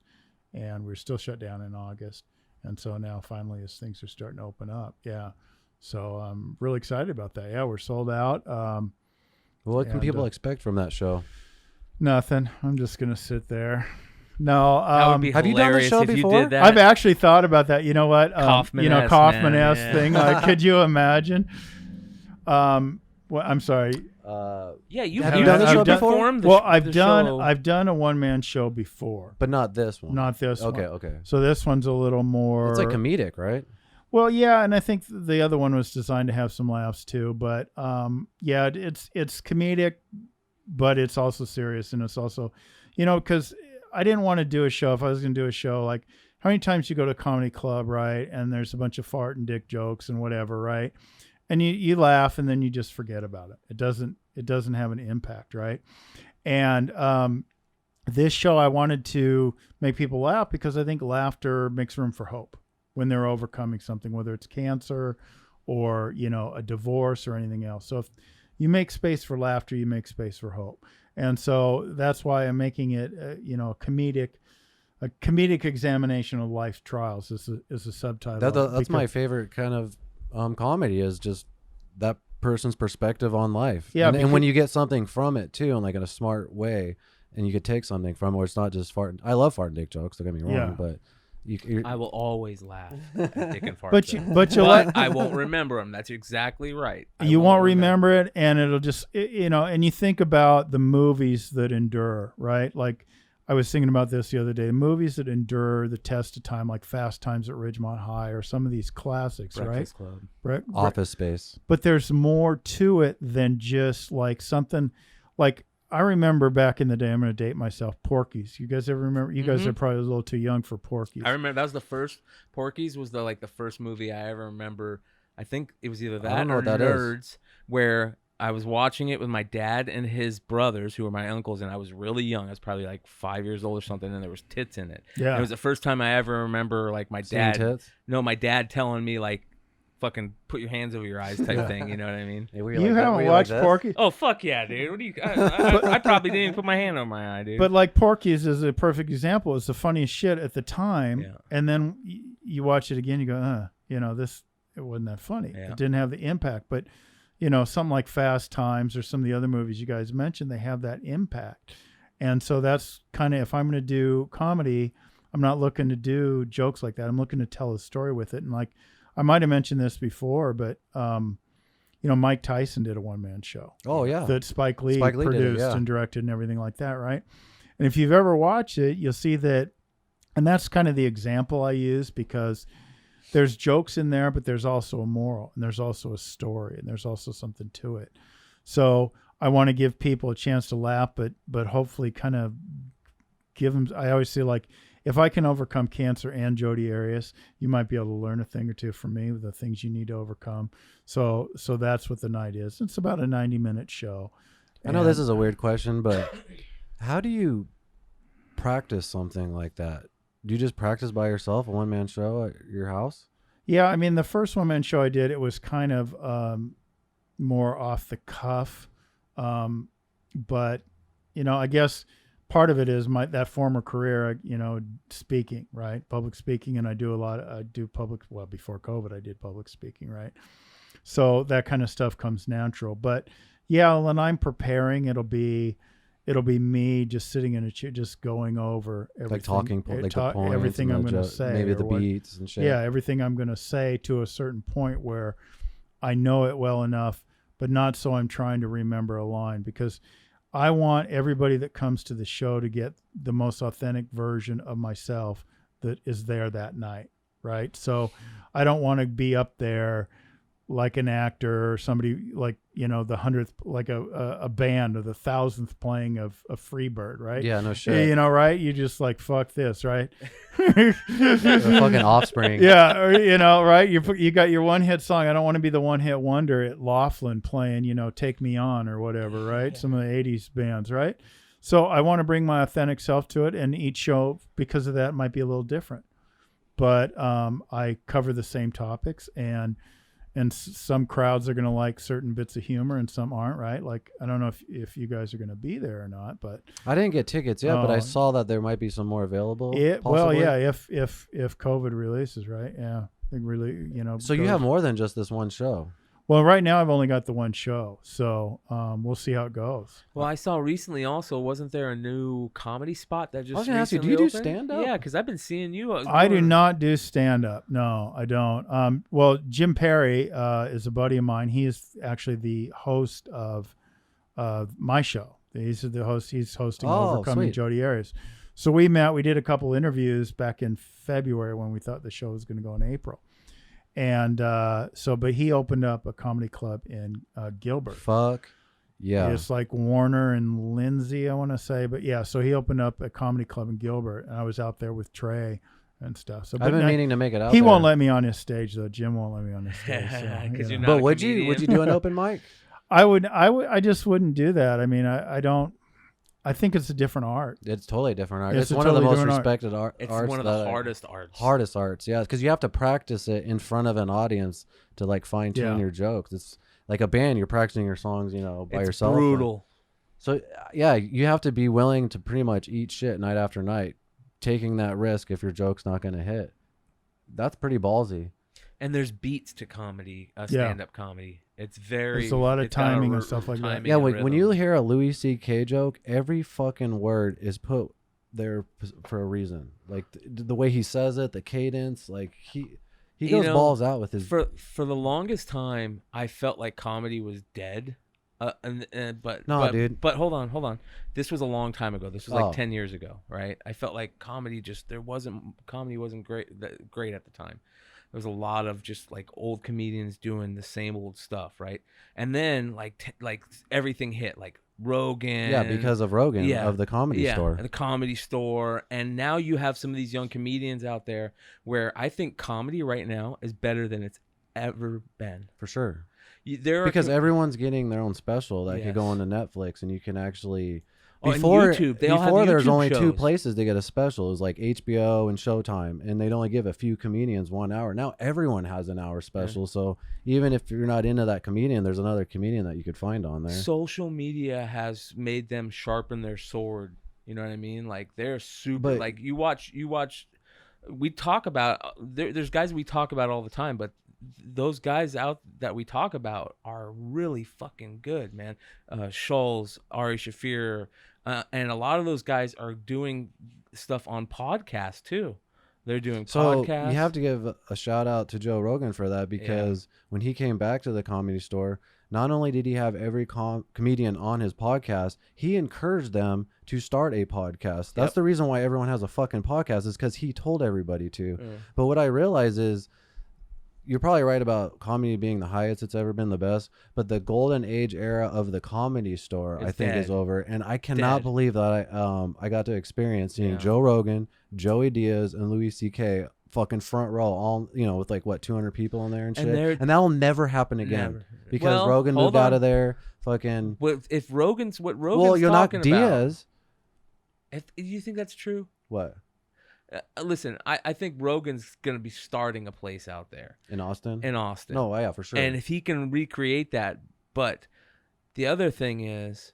and we're still shut down in August. And so now finally, as things are starting to open up, so I'm really excited about that. Yeah, we're sold out. What can people expect from that show? Nothing. I'm just gonna sit there. No, that would be have you done the show if you before? did that. I've actually thought about that. You know what? Kaufman-esque thing. Like, could you imagine? Well, I'm sorry. Yeah, have you done the show before? Well, I've done a one-man show before, but not this one. Not this one. Okay. So this one's a little more. It's like comedic, right? Well, yeah, and I think the other one was designed to have some laughs too. But it's comedic, but it's also serious, and it's also, because I didn't want to do a show. If I was going to do a show, like how many times you go to a comedy club, right? And there's a bunch of fart and dick jokes and whatever, right? And you laugh and then you just forget about it. It doesn't have an impact, right? And this show, I wanted to make people laugh because I think laughter makes room for hope when they're overcoming something, whether it's cancer or, a divorce or anything else. So if you make space for laughter, you make space for hope. And so that's why I'm making it, a comedic examination of life's trials is a subtitle. That's my favorite kind of comedy, is just that person's perspective on life. Yeah, and when you get something from it too, and like in a smart way, and you could take something from it, where it's not just fart. I love fart and dick jokes. Don't get me wrong, but I will always laugh at dick and fart. But I won't remember them. That's exactly right. You won't remember it, and it'll just And you think about the movies that endure, right? Like I was thinking about this the other day. Movies that endure the test of time, like Fast Times at Ridgemont High, or some of these classics, Breakfast right? Club. Office Space. But there's more to it than just like something. Like I remember back in the day, I'm going to date myself, Porky's. You guys ever remember? You guys are probably a little too young for Porky's. I remember that was the first. Porky's was the first movie I ever remember. I think it was either that or Nerds, where I was watching it with my dad and his brothers, who were my uncles, and I was really young. I was probably like 5 years old or something, and there was tits in it. Yeah. And it was the first time I ever remember my dad. Tits? No, my dad telling me fucking put your hands over your eyes type thing. You know what I mean? Hey, you haven't watched Porky's? Oh, fuck yeah, dude. What do you? I probably didn't even put my hand on my eye, dude. But like Porky's is a perfect example. It's the funniest shit at the time, and then you watch it again, you go, it wasn't that funny. Yeah. It didn't have the impact. But something like Fast Times or some of the other movies you guys mentioned, they have that impact. And so that's kind of, if I'm going to do comedy, I'm not looking to do jokes like that. I'm looking to tell a story with it. And like, I might have mentioned this before, but, Mike Tyson did a one-man show. Oh, yeah. That Spike Lee produced and directed and everything like that, right? And if you've ever watched it, you'll see that, and that's kind of the example I use, because there's jokes in there, but there's also a moral, and there's also a story, and there's also something to it. So I want to give people a chance to laugh, but hopefully kind of give them. I always say, like, if I can overcome cancer and jodiarias, you might be able to learn a thing or two from me, the things you need to overcome. So that's what the night is. It's about a 90-minute show. I know this is a weird question, but how do you practice something like that? Do you just practice by yourself, a one-man show at your house? Yeah, I mean, the first one-man show I did, it was kind of more off the cuff. But, I guess part of it is that former career, speaking, right? Public speaking, and I do public, well, before COVID, I did public speaking, right? So that kind of stuff comes natural. But, yeah, when I'm preparing, it'll be me just sitting in a chair, just going over everything, like talking, like the points, everything I'm going to say, maybe the beats and shit. Yeah, everything I'm going to say to a certain point where I know it well enough, but not so I'm trying to remember a line, because I want everybody that comes to the show to get the most authentic version of myself that is there that night, right? So I don't want to be up there like an actor or somebody like, the 100th, like a band or the 1000th playing of Freebird, right? Yeah, no shit. Right? You just like, fuck this, right? The fucking Offspring. Yeah, or, right? You got your one hit song. I don't want to be the one hit wonder at Laughlin playing, Take Me On or whatever, right? Some of the 80s bands, right? So I want to bring my authentic self to it, and each show, because of that, might be a little different. But I cover the same topics, and some crowds are going to like certain bits of humor and some aren't, right? Like, I don't know if you guys are going to be there or not, but I didn't get tickets yet, but I saw that there might be some more available. Well, yeah, if COVID releases, right? Yeah, I think really, So you have more than just this one show. Well, right now I've only got the one show, so we'll see how it goes. Well, I saw recently also, wasn't there a new comedy spot that just I was going to ask you, do you recently do opened? stand-up? Yeah, because I've been seeing you. I do not do stand-up. No, I don't. Well, Jim Perry is a buddy of mine. He is actually the host of my show. He's the host. He's hosting Overcoming Jodiarias. So we met. We did a couple interviews back in February when we thought the show was going to go in April. And but he opened up a comedy club in Gilbert. Fuck yeah. It's like Warner and Lindsay, I want to say. But yeah, so he opened up a comedy club in Gilbert, and I was out there with Trey and stuff. So I've been meaning to make it out He there. won't let me on his stage, though. Jim won't let me on his stage. Because you're not But a would comedian. you do an open mic? I just wouldn't do that. I mean, I don't. I think it's a different art. It's totally different art. It's It's a one of the totally most different art. respected arts. It's one of the hardest arts. Hardest arts, yeah, because you have to practice it in front of an audience to like fine tune Yeah. your jokes. It's like a band. You're practicing your songs, by It's yourself. brutal. So yeah, you have to be willing to pretty much eat shit night after night, taking that risk if your joke's not going to hit. That's pretty ballsy. And there's beats to comedy, stand-up comedy. It's very. There's a lot of it's got a timing and stuff like that. timing Yeah, and when rhythm. you hear a Louis C.K. joke, every fucking word is put there for a reason. Like the way he says it, the cadence, like he goes balls out with his. For the longest time, I felt like comedy was dead. But hold on. This was a long time ago. This was like 10 years ago, right? I felt like comedy wasn't great at the time. There was a lot of just like old comedians doing the same old stuff, right? And then like everything hit, like Rogan. Yeah, because of Rogan of the Comedy Store. The Comedy Store. And now you have some of these young comedians out there where I think comedy right now is better than it's ever been. For sure. Because everyone's getting their own special that could go onto Netflix, and you can actually before YouTube, they all have before there was YouTube only two shows. places to get a special. It was like HBO and Showtime, and they'd only give a few comedians 1 hour. Now everyone has an hour special, so even if you're not into that comedian, there's another comedian that you could find on there. Social media has made them sharpen their sword. You know what I mean? Like they're super. Like you watch. We talk about there's guys we talk about all the time, but those guys out that we talk about are really fucking good, man. Schulz, Ari Shaffir, and a lot of those guys are doing stuff on podcasts too. They're doing podcasts. You have to give a shout out to Joe Rogan for that, because when he came back to the Comedy Store, not only did he have every comedian on his podcast, he encouraged them to start a podcast. That's the reason why everyone has a fucking podcast, is because he told everybody to. But what I realize is, you're probably right about comedy being the highest it's ever been, the best, but the golden age era of the Comedy Store, I think, is over. And I cannot believe that I got to experience seeing Joe Rogan, Joey Diaz, and Louis C.K. fucking front row, all with like 200 people in there and shit. And that'll never happen again because Rogan moved out of there. Fucking. If Rogan's what Rogan's well, you're not talking Diaz. About. Do you think that's true? What? Listen, I think Rogan's going to be starting a place out there. In Austin? No, yeah, for sure. And if he can recreate that. But the other thing is,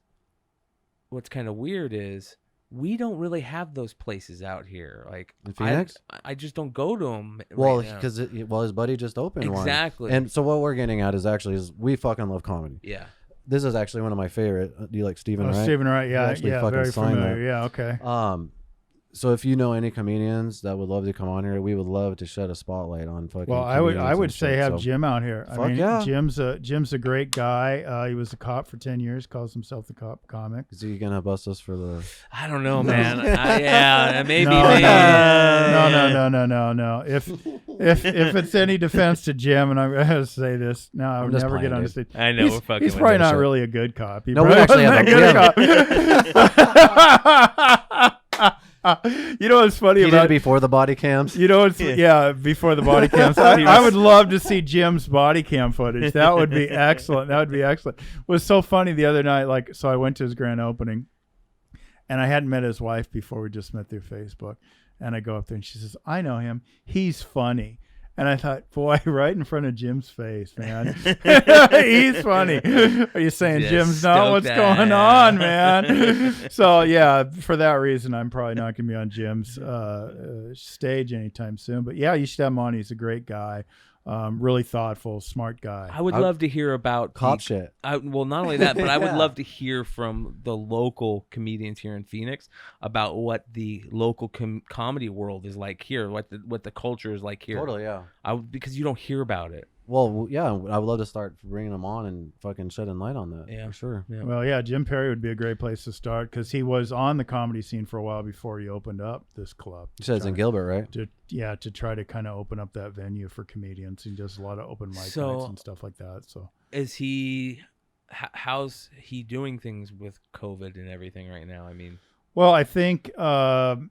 what's kind of weird is, we don't really have those places out here. Like in Phoenix? I just don't go to them. Well, because his buddy just opened one. Exactly. And so what we're getting at is we fucking love comedy. Yeah. This is actually one of my favorite. Do you like Stephen Wright? Stephen Wright, yeah, very familiar. That. Yeah, okay. So if you know any comedians that would love to come on here, we would love to shed a spotlight on fucking. Well, I would say have Jim out here. I mean, Jim's a great guy. He was a cop for 10 years. Calls himself the cop comic. Is he gonna bust us for the? I don't know, man. Maybe. No. if it's any defense to Jim, and I'm going to say this, no, I would just never get playing, on dude. stage. I know, we're fucking He's with probably you. not Shit. really a good cop. He No, we probably actually wasn't have a good cop. You know what's funny He did about it before the body cams. You know what's before the body cams. I would love to see Jim's body cam footage. That would be excellent. That would be excellent. It was so funny the other night. So I went to his grand opening, and I hadn't met his wife before. We just met through Facebook, and I go up there, and she says, "I know him. He's funny." And I thought, boy, right in front of Jim's face, man. He's funny. Are you saying Just Jim's not? What's stoked going out. on, man? So, yeah, for that reason, I'm probably not going to be on Jim's stage anytime soon. But, yeah, you should have him on. He's a great guy. Really thoughtful, smart guy. I would love to hear about Cop shit. Well, not only that, but I would Yeah. love to hear from the local comedians here in Phoenix about what the local comedy world is like here, what the culture is like here. Totally, yeah. Because you don't hear about it. Well, yeah, I would love to start bringing them on and fucking shedding light on that. Yeah. For sure. Yeah. Well, yeah, Jim Perry would be a great place to start because he was on the comedy scene for a while before he opened up this club. You said it's in Gilbert, right? To try to kind of open up that venue for comedians. He does a lot of open mic nights and stuff like that. So Is he? How's he doing things with COVID and everything right now? I mean, well, I think him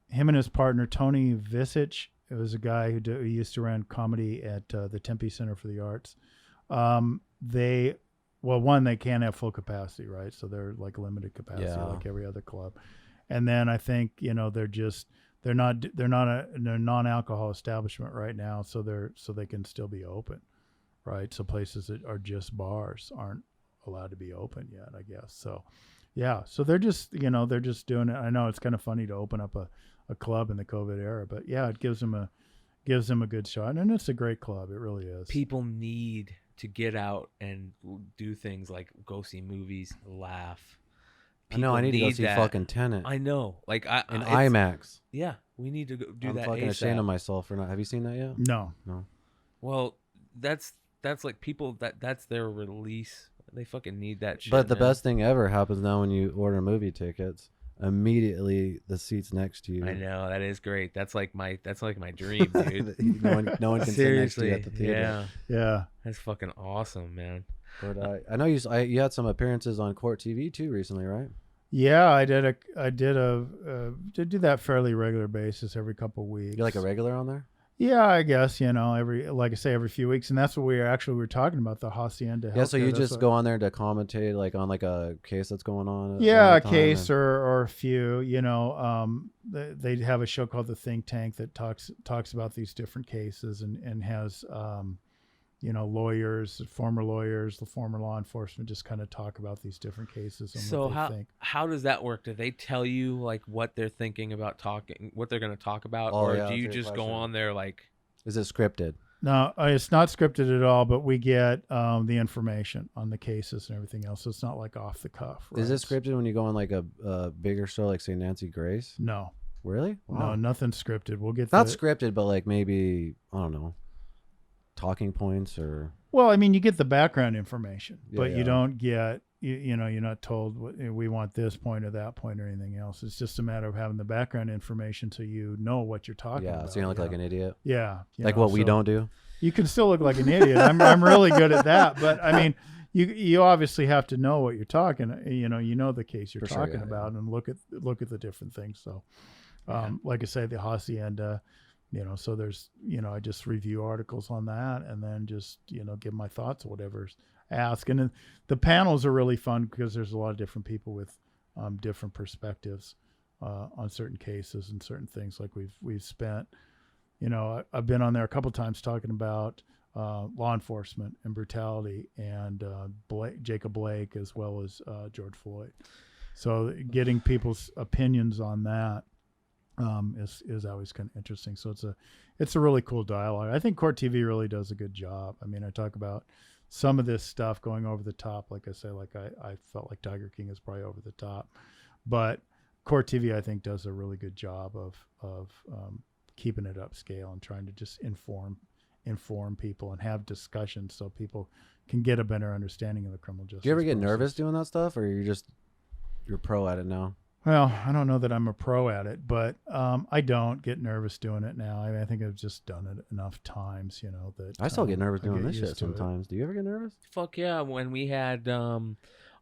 and his partner Tony Visich. It was a guy who used to run comedy at the Tempe Center for the Arts. They can't have full capacity, right? So they're like limited capacity, like every other club. And then I think they're not a non-alcohol establishment right now, so they can still be open, right? So places that are just bars aren't allowed to be open yet, I guess. So yeah, so they're just doing it. I know it's kind of funny to open up a club in the COVID era, but yeah, it gives them a good shot, and it's a great club. It really is. people need to get out and do things like go see movies, laugh. I know. I need to go see that. fucking Tenet. I know, like in IMAX. Yeah, we need to do I'm that. fucking ASAP. ashamed of myself for not. Have you seen that yet? No. Well, that's like people that's their release. They fucking need that shit. But the man. best thing ever happens now when you order movie tickets. Immediately, the seats next to you. I know, that is great. That's like my dream, dude. no one can sit next to you at the theater. Yeah. That's fucking awesome, man. But I know you had some appearances on Court TV too recently, right? Yeah, I did do that fairly regular basis every couple of weeks. You're like a regular on there. Yeah, I guess, every few weeks. And that's what we were talking about, the Hacienda. Yeah, so Healthcare. you That's just what- go on there to commentate like on like a case that's going on. Yeah, a case or a few, they have a show called The Think Tank that talks about these different cases and has, lawyers, former lawyers, the former law enforcement just kind of talk about these different cases. And So what they think. how does that work? Do they tell you like what they're thinking about what they're going to talk about, Oh, or yeah, do you that's a good just go question. on there like? Is it scripted? No, it's not scripted at all, but we get the information on the cases and everything else. So it's not like off the cuff. Right? Is it scripted when you go on like a bigger show like say Nancy Grace? No. Really? No, nothing's scripted. We'll get It's not scripted, but like maybe I don't know, talking points or. Well, I mean, you get the background information, Yeah, but yeah. you don't get you're not told we want this point or that point or anything else. It's just a matter of having the background information so you know what you're talking about. Yeah, so you don't look like an idiot. Yeah, Like what we don't do. You can still look like an idiot. I'm really good at that, but I mean, you obviously have to know what you're talking. You know the case you're For sure, talking yeah, about, and look at the different things. So, like I say, the Hacienda. So there's, I just review articles on that and then just, give my thoughts or whatever's asked. And then the panels are really fun because there's a lot of different people with different perspectives on certain cases and certain things. Like we've spent, I've been on there a couple times talking about law enforcement and brutality and Jacob Blake as well as George Floyd. So getting people's opinions on that is always kind of interesting. So it's a really cool dialogue. I think Court TV really does a good job. I mean, I talk about some of this stuff going over the top. Like I say, I felt like Tiger King is probably over the top, but Court TV I think does a really good job of keeping it upscale and trying to just inform people and have discussions so people can get a better understanding of the criminal justice. Do you ever get process. nervous doing that stuff, or you're pro at it now? Well, I don't know that I'm a pro at it, but I don't get nervous doing it now. I think I've just done it enough times, that I still get nervous I doing get this shit used to it. sometimes. Do you ever get nervous? Fuck yeah! When we had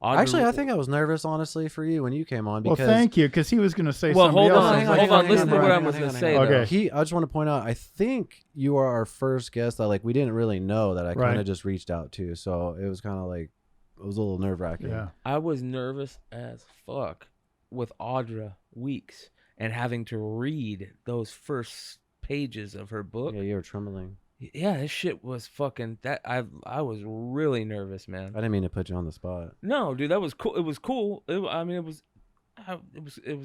Actually, I think I was nervous, honestly, for you when you came on. Well, Because thank you, because he was going to say Well, somebody hold else. on, I was hold like, on. Listen to what Brian. I'm going to say. Okay. though. I just want to point out, I think you are our first guest that we didn't really know that I kind Right. of just reached out to. So it was kind of it was a little nerve wracking. Yeah. I was nervous as fuck with Audra Weeks and having to read those first pages of her book. Yeah, you were trembling. Yeah, this shit was fucking that. I was really nervous, man. I didn't mean to put you on the spot. No, dude, that was cool. It was cool. It was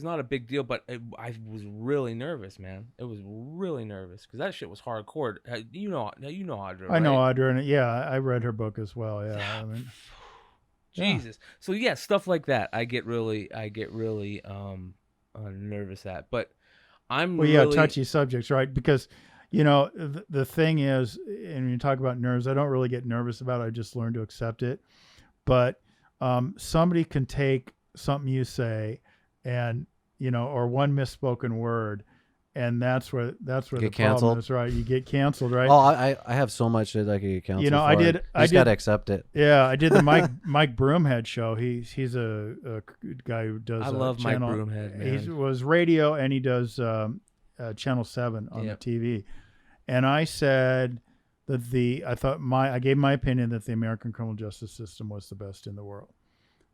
not a big deal, but I was really nervous, man. It was really nervous because that shit was hardcore. You know Audra. I know right? Audra, and I read her book as well. Yeah, I mean, Jesus. So yeah, stuff like that. I get really nervous at, but I'm really touchy subjects, right? Because the thing is, and when you talk about nerves, I don't really get nervous about it. I just learn to accept it. But somebody can take something you say, and or one misspoken word, and that's where the Get problem canceled? is, right? You get canceled, right? Oh, I have so much shit I could get canceled I for. did. You I just did. gotta accept it. Yeah, I did the Mike Broomhead show. He's a guy who does. I love Mike channel, Broomhead, man. He was radio, and he does Channel 7 on the TV. And I said that I gave my opinion that the American criminal justice system was the best in the world.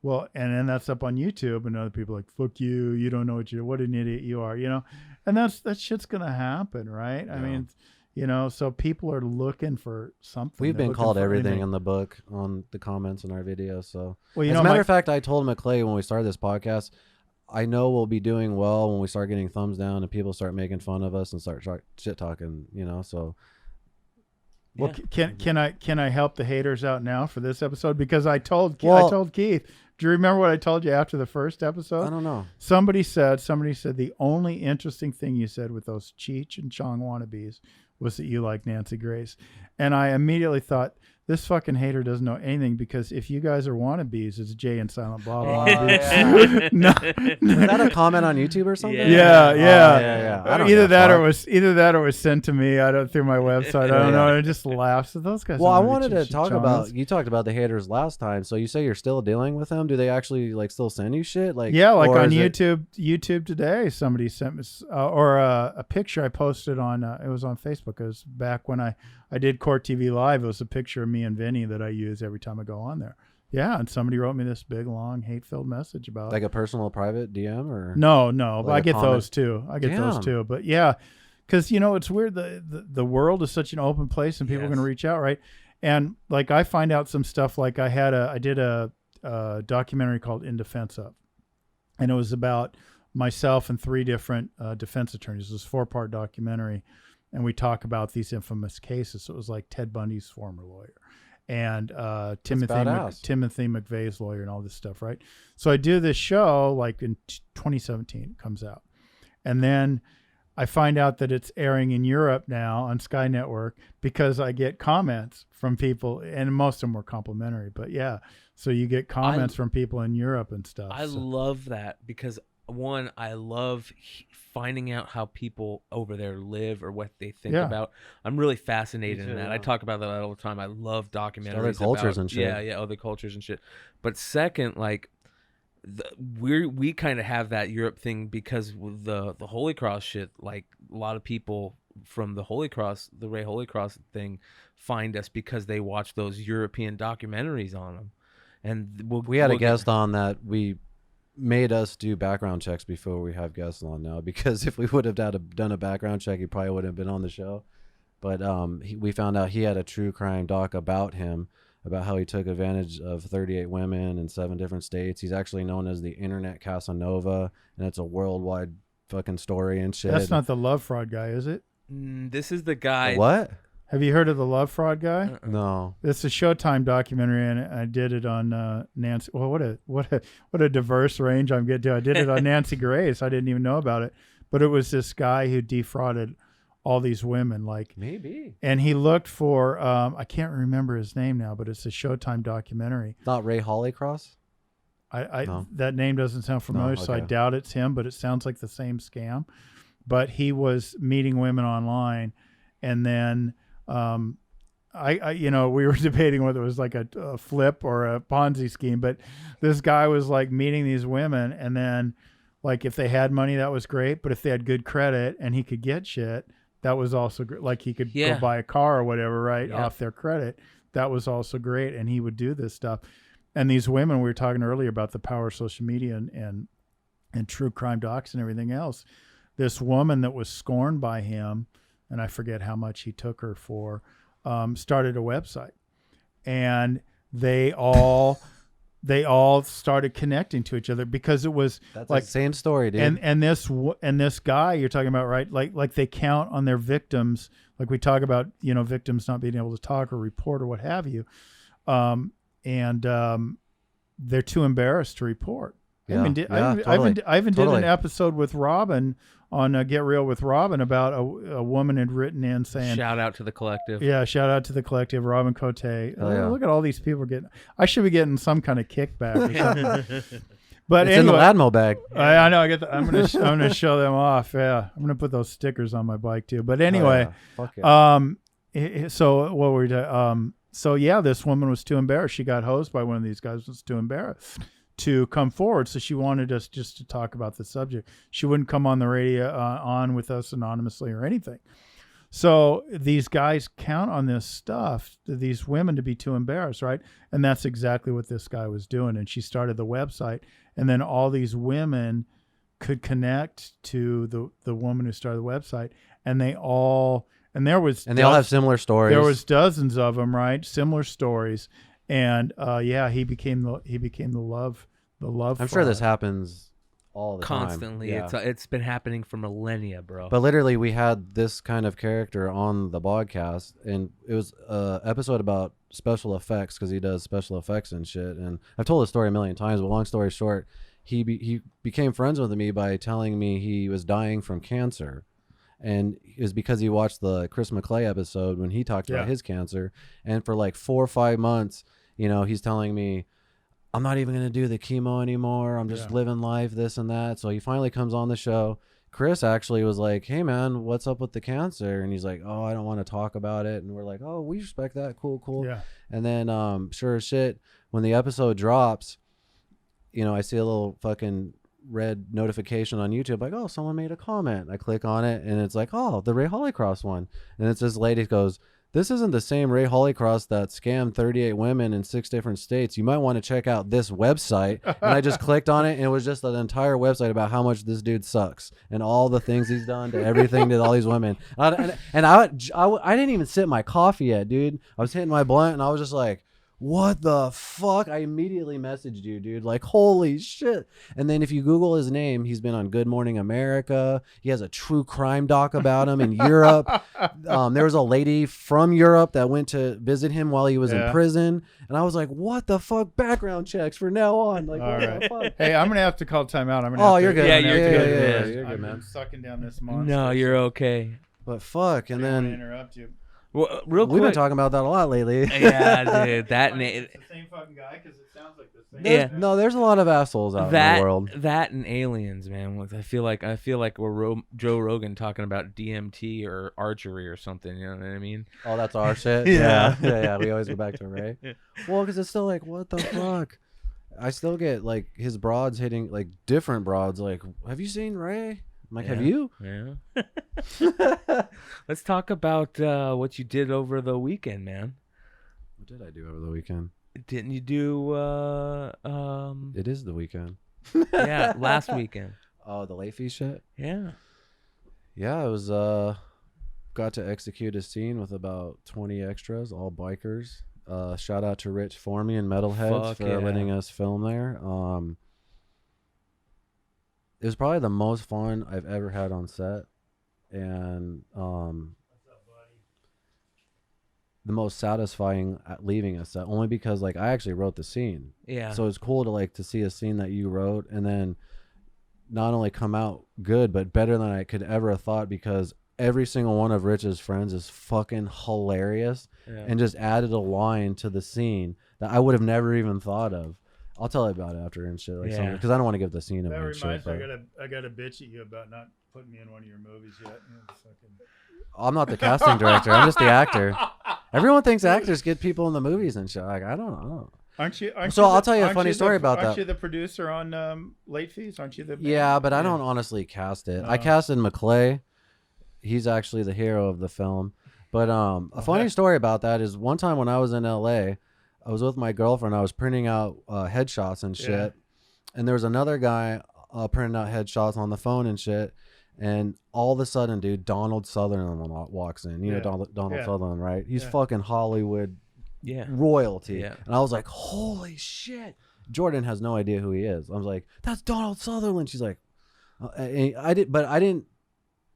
Well, and then that's up on YouTube, and other people are like, fuck you, you don't know what an idiot you are, and that shit's gonna happen, right? Yeah. I mean, so people are looking for something. We've They're been looking called for everything anything. in the book on the comments in our videos. So, Well, as a matter of fact, I told McClay when we started this podcast, I know we'll be doing well when we start getting thumbs down and people start making fun of us and start shit talking, So, well, Yeah. can I help the haters out now for this episode? Because I told Keith. Do you remember what I told you after the first episode? I don't know. Somebody said the only interesting thing you said with those Cheech and Chong wannabes was that you like Nancy Grace. And I immediately thought, this fucking hater doesn't know anything, because if you guys are wannabes, it's Jay and Silent Bob wannabes. No. Was that a comment on YouTube or something? Yeah. yeah. I don't Either give a that fuck. or it was sent to me. I don't through my website. I don't know. And I just laughed. So those guys. Well, I don't know wanted to Cheech and talk Chongs. about, you talked about the haters last time. So you say you're still dealing with them. Do they actually still send you shit? Yeah, or on is it- YouTube today, somebody sent me a picture I posted on. It was on Facebook. It was back when I did Court TV Live. It was a picture of me and Vinny that I use every time I go on there. Yeah, and somebody wrote me this big, long, hate-filled message about like a personal private DM or No, but like I a get comment? those too. Damn. But yeah, because it's weird. The world is such an open place, and people are Yes. going to reach out, right? And I find out some stuff. I did a documentary called In Defense Of, and it was about myself and 3 different defense attorneys. It was a 4-part documentary, and we talk about these infamous cases. So it was like Ted Bundy's former lawyer, and Timothy McVeigh's lawyer, and all this stuff, right? So I do this show in 2017, it comes out, and then I find out that it's airing in Europe now on Sky Network, because I get comments from people, and most of them were complimentary. But yeah, so you get comments from people in Europe and stuff. I love that, because one, I love finding out how people over there live or what they think Yeah. about. I'm really fascinated Me in too, that. yeah. I talk about that all the time. I love documentaries other cultures about, and shit. Yeah, other cultures and shit. But second, we kind of have that Europe thing because with the Holy Cross shit. A lot of people from the Holy Cross, the Ray Holy Cross thing, find us because they watch those European documentaries on them. And we had a guest on that we made us do background checks before we have guests on now, because if we would have done a background check, he probably wouldn't have been on the show. But we found out he had a true crime doc about him, about how he took advantage of 38 women in 7 different states. He's actually known as the Internet Casanova, and it's a worldwide fucking story and shit. That's not the love fraud guy, is it? This is the guy. What? Have you heard of the love fraud guy? No. It's a Showtime documentary, and I did it on Nancy. Well, what a diverse range I'm getting to. I did it on Nancy Grace. I didn't even know about it, but it was this guy who defrauded all these women, Maybe. and he looked for I can't remember his name now, but it's a Showtime documentary. Not Ray Holycross? No. That name doesn't sound familiar, so I okay. doubt it's him, but it sounds like the same scam. But he was meeting women online, and then we were debating whether it was like a flip or a Ponzi scheme, but this guy was like meeting these women, and then like if they had money, that was great, but if they had good credit and he could get shit, that was also great. Like he could go buy a car or whatever, right, off their credit. That was also great, and he would do this stuff. And these women, we were talking earlier about the power of social media and true crime docs and everything else. This woman that was scorned by him, and I forget how much he took her for, started a website, and they all started connecting to each other because it was That's like the same story, dude. and this guy you're talking about, right? Like they count on their victims, like we talk about, victims not being able to talk or report or what have you, and they're too embarrassed to report. Yeah, I even did an episode with Robin on Get Real with Robin about a woman had written in saying, shout out to the collective. Yeah, shout out to the collective, Robin Cote. yeah. Look at all these people getting. I should be getting some kind of kickback or something. But it's anyway, in the Ladmo bag. I know. I'm gonna show them off. Yeah, I'm gonna put those stickers on my bike too. But anyway, Fuck yeah. so what were we doing? So yeah, this woman was too embarrassed. She got hosed by one of these guys. Was too embarrassed to come forward, so she wanted us just to talk about the subject. She wouldn't come on the radio on with us anonymously or anything. So these guys count on this stuff, these women, to be too embarrassed, right? And that's exactly what this guy was doing. And she started the website, and then all these women could connect to the woman who started the website, and they all have similar stories. There was dozens of them, right? Similar stories. And he became the love. I'm sure this happens all the constantly. time. Yeah. It's been happening for millennia, bro. But literally, we had this kind of character on the Bogcast, and it was an episode about special effects because he does special effects and shit. And I've told the story a million times, but long story short, he became friends with me by telling me he was dying from cancer. And it was because he watched the Chris McClay episode when he talked about his cancer. And for like 4 or 5 months, he's telling me, I'm not even going to do the chemo anymore. I'm just living life, this and that. So he finally comes on the show. Chris actually was like, hey, man, what's up with the cancer? And he's like, oh, I don't want to talk about it. And we're like, oh, we respect that. Cool. Yeah. And then sure as shit, when the episode drops, I see a little fucking red notification on YouTube like, oh, someone made a comment. I click on it and it's like, oh, the Ray Hollycross one. And it's this lady goes, this isn't the same Ray Hollycross that scammed 38 women in 6 different states. You might want to check out this website. And I just clicked on it, and it was just an entire website about how much this dude sucks and all the things he's done to everything to all these women. And I didn't even sip my coffee yet, dude. I was hitting my blunt and I was just like, what the fuck? I immediately messaged you, dude. Like, holy shit. And then if you Google his name, he's been on Good Morning America. He has a true crime doc about him in Europe. There was a lady from Europe that went to visit him while he was in prison. And I was like, what the fuck? Background checks for now on. Like, what the fuck? Hey, I'm going to have to call timeout. You're good. Yeah, you're good. You're good, man. man. I'm sucking down this monster. No, you're okay. But fuck. And then interrupt you. Well, real quick. We've been talking about that a lot lately. Yeah, dude. It's the same fucking guy because it sounds like the same. No, there's a lot of assholes out in the world. That and aliens, man. I feel like we're Joe Rogan talking about DMT or archery or something. You know what I mean? Oh, that's our shit. Yeah. We always go back to Ray. Well, because it's still like, what the fuck? I still get like his broads hitting like different broads. Like, have you seen Ray? I'm like, have you? Yeah. Let's talk about what you did over the weekend, man. What did I do over the weekend? Didn't you do? It is the weekend. Yeah, last weekend. Oh, the late fee shit. Yeah. Yeah, it was. Got to execute a scene with about 20 extras, all bikers. Shout out to Rich Formey and Metalheads for letting us film there. It was probably the most fun I've ever had on set, and the most satisfying at leaving a set, only because like I actually wrote the scene. Yeah. So it's cool to see a scene that you wrote and then not only come out good, but better than I could ever have thought, because every single one of Rich's friends is fucking hilarious and just added a line to the scene that I would have never even thought of. I'll tell you about it after and shit, like Yeah. something, because I don't want to give the scene That away and reminds shit. me, But I got to bitch at you about not putting me in one of your movies yet. I'm not the casting director. I'm just the actor. Everyone thinks actors get people in the movies and shit. Like, I don't know. Aren't you? So I'll tell you a funny story about that. Aren't you the producer on Late Fees? Aren't you the? Yeah, but I don't honestly cast it. I casted McClay. He's actually the hero of the film. But a funny story about that is one time when I was in LA, I was with my girlfriend. I was printing out headshots and shit. Yeah. And there was another guy printing out headshots on the phone and shit. And all of a sudden, dude, Donald Sutherland walks in. You know Donald Sutherland, right? He's fucking Hollywood royalty. Yeah. And I was like, holy shit. Jordan has no idea who he is. I was like, that's Donald Sutherland. She's like, I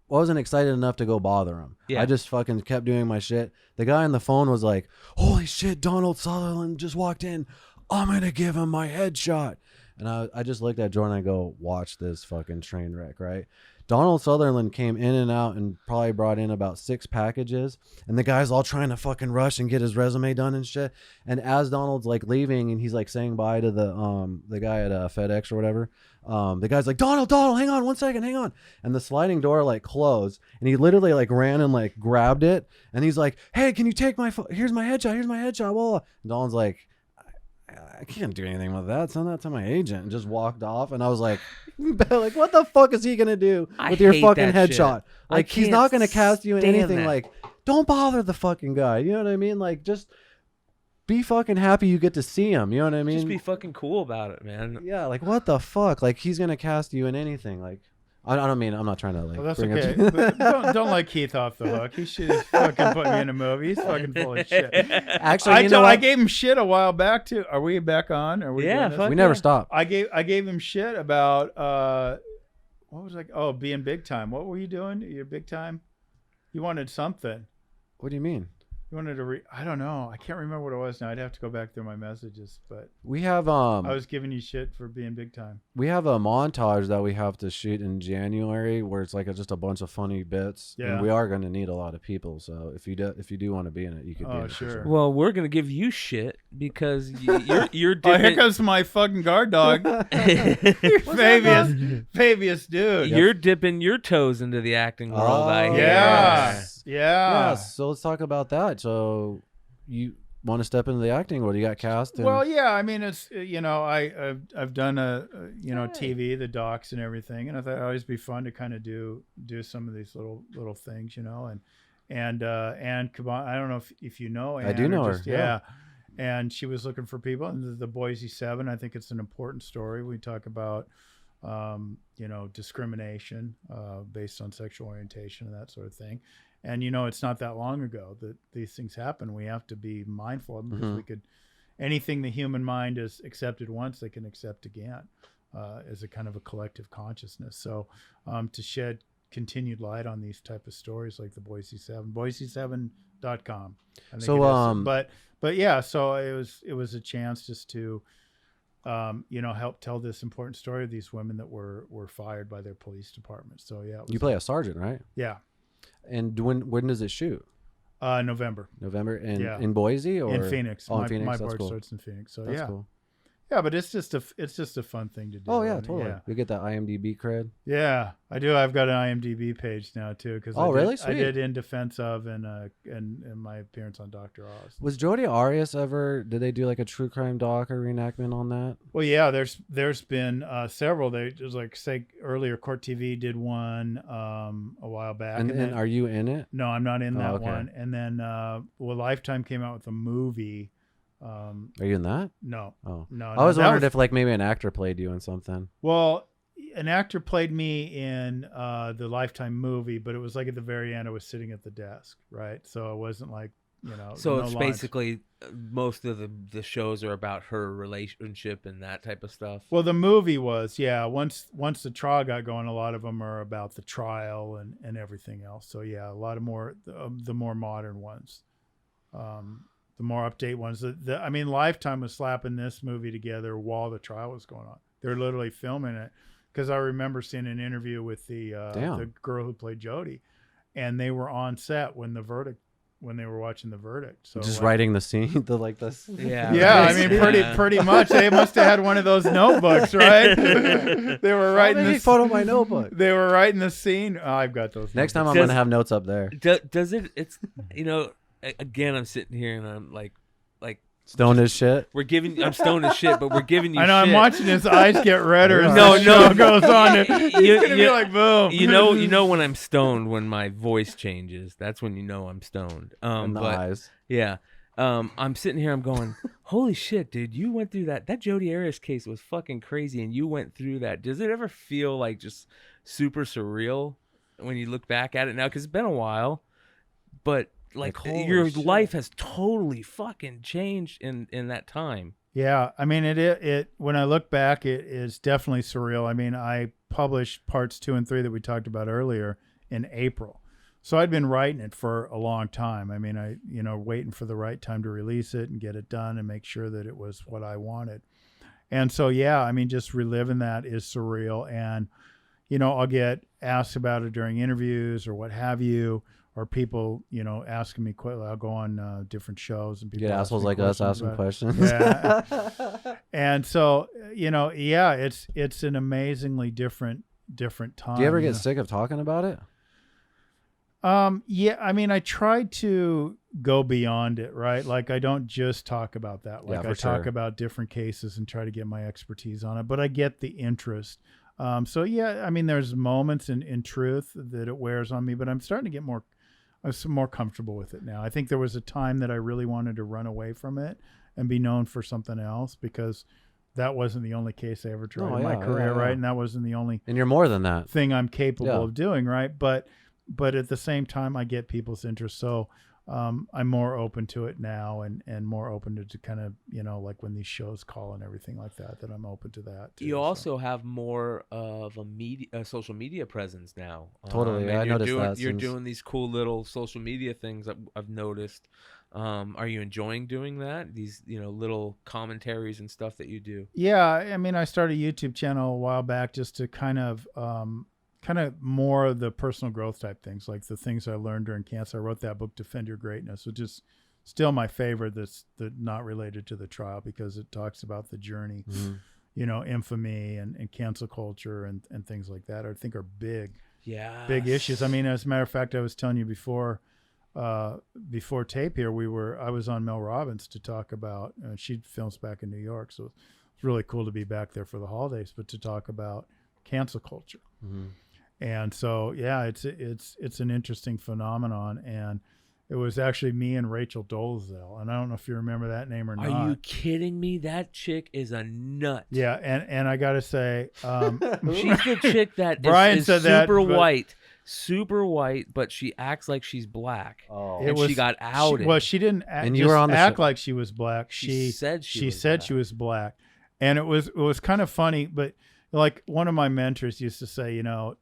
wasn't excited enough to go bother him. Yeah. I just fucking kept doing my shit. The guy on the phone was like, holy shit, Donald Sutherland just walked in. I'm going to give him my headshot. And I just looked at Jordan and I go, watch this fucking train wreck, right? Donald Sutherland came in and out and probably brought in about 6 packages. And the guy's all trying to fucking rush and get his resume done and shit. And as Donald's like leaving and he's like saying bye to the guy at FedEx or whatever, the guy's like, Donald, hang on 1 second, hang on. And the sliding door like closed and he literally like ran and like grabbed it. And he's like, hey, can you take my here's my headshot. Blah. And Donald's like, I can't do anything with that. Send that to my agent, and just walked off. And I was like, what the fuck is he gonna do with your fucking headshot? Like, he's not gonna cast you in anything. Like, don't bother the fucking guy. You know what I mean? Like, just be fucking happy you get to see him. You know what I mean? Just be fucking cool about it, man. Yeah. Like, what the fuck? Like, he's gonna cast you in anything. Like, I don't mean, I'm not trying to like. Well, that's bring okay. But don't let Keith off the hook. He should have fucking put me in a movie. He's fucking full of shit. Actually, I gave him shit a while back too. Are we back on? Are we? Yeah, we never stop. I gave him shit about what was like? Oh, being big time. What were you doing? You're big time. You wanted something. What do you mean? You wanted to I don't know. I can't remember what it was now. I'd have to go back through my messages. But we have I was giving you shit for being big time. We have a montage that we have to shoot in January where it's like just a bunch of funny bits. Yeah. And we are going to need a lot of people. So if you do want to be in it, you could be in it. Sure. Well, we're gonna give you shit because you're Oh, here comes my fucking guard dog. Fabius dude. You're dipping your toes into the acting world. I hear. Yeah. So let's talk about that. So you want to step into the acting? What do you got cast? Well, yeah. I mean, it's I've done TV, the docs and everything, and I thought it'd always be fun to kind of do some of these little things, and come on. I don't know if you know Ann. I do know her. Yeah. And she was looking for people, and the Boise 7. I think it's an important story. We talk about discrimination based on sexual orientation and that sort of thing. And, it's not that long ago that these things happen. We have to be mindful of them because anything the human mind has accepted once, they can accept again as a kind of a collective consciousness. So to shed continued light on these type of stories like the Boise 7, boise7.com. But yeah, so it was a chance just to, help tell this important story of these women that were fired by their police department. So yeah. You play a sergeant, right? Yeah. And when does it shoot? November. In Boise or in Phoenix? Oh, in Phoenix. My That's board cool. starts in Phoenix. So That's yeah. cool. Yeah, but it's just a fun thing to do. Oh yeah, totally. You get that IMDb cred. Yeah, I do. I've got an IMDb page now too because really? I did In Defense of and my appearance on Dr. Oz. Was jodiarias ever? Did they do like a true crime doc or reenactment on that? Well, yeah. There's been several. There's like say earlier Court TV did one a while back. And then, are you in it? No, I'm not in that one. And then Lifetime came out with a movie. Are you in that? No. Oh. No. I was wondering if like maybe an actor played you in something. Well, an actor played me in the Lifetime movie, but it was like at the very end I was sitting at the desk, right? So it wasn't like, So it's basically most of the shows are about her relationship and that type of stuff. Well, the movie was, yeah. Once the trial got going, a lot of them are about the trial and everything else. So yeah, a lot of the more modern ones. The more update ones. Lifetime was slapping this movie together while the trial was going on. They're literally filming it because I remember seeing an interview with the girl who played Jody, and they were on set when the verdict when they were watching the verdict. So Just writing the scene, this. Yeah. Yeah, I mean, pretty much. They must have had one of those notebooks, right? They were writing this photo of my notebook. They were writing the scene. Oh, I've got those. Next time I'm gonna have notes up there. Does it? It's again, I'm sitting here and I'm like. Stoned as shit. I'm stoned as shit, but we're giving you. I know. Shit. I'm watching his eyes get redder as No, the show goes on. He's gonna be like, boom. You know when I'm stoned, when my voice changes, that's when you know I'm stoned. Eyes. Yeah. I'm sitting here, I'm going, holy shit, dude, you went through that. That Jodiarias case was fucking crazy, and you went through that. Does it ever feel like just super surreal when you look back at it now? Because it's been a while, but your life has totally fucking changed in that time. Yeah, I mean, it when I look back, it is definitely surreal. I mean, I published parts 2 and 3 that we talked about earlier in April. So I'd been writing it for a long time. I mean, waiting for the right time to release it and get it done and make sure that it was what I wanted. And so, yeah, I mean, just reliving that is surreal. And, I'll get asked about it during interviews or what have you, or people, asking me, I'll go on different shows and people get assholes like us asking questions. Yeah. And so, yeah, it's an amazingly different time. Do you ever get sick of talking about it? Yeah, I mean, I tried to go beyond it, right? Like, I don't just talk about that. Like, I talk about different cases and try to get my expertise on it, but I get the interest. So yeah, I mean, there's moments in truth that it wears on me, but I'm starting to get more comfortable with it now. I think there was a time that I really wanted to run away from it and be known for something else, because that wasn't the only case I ever tried in my career, right? And that wasn't the only and you're more than that thing I'm capable of doing, right? But at the same time, I get people's interest. So I'm more open to it now and more open to kind of, like when these shows call and everything like that I'm open to that too. You also have more of a social media presence now. Totally. I noticed that. You're doing these cool little social media things that I've noticed. Are you enjoying doing that? These, little commentaries and stuff that you do? Yeah. I mean, I started a YouTube channel a while back just to kind of more of the personal growth type things, like the things I learned during cancer. I wrote that book, Defend Your Greatness, which is still my favorite. That's not related to the trial, because it talks about the journey, infamy and cancel culture and things like that. I think are big issues. I mean, as a matter of fact, I was telling you before tape here, I was on Mel Robbins to talk about, she films back in New York. So it's really cool to be back there for the holidays, but to talk about cancel culture. Mm-hmm. And so, yeah, it's an interesting phenomenon. And it was actually me and Rachel Dolezal. And I don't know if you remember that name or not. Are you kidding me? That chick is a nut. Yeah. And I got to say, she's the chick that Brian is said super white, but she acts like she's black. Oh, she got outed. She didn't act like she was black. She said she was black. And it was kind of funny, but like one of my mentors used to say,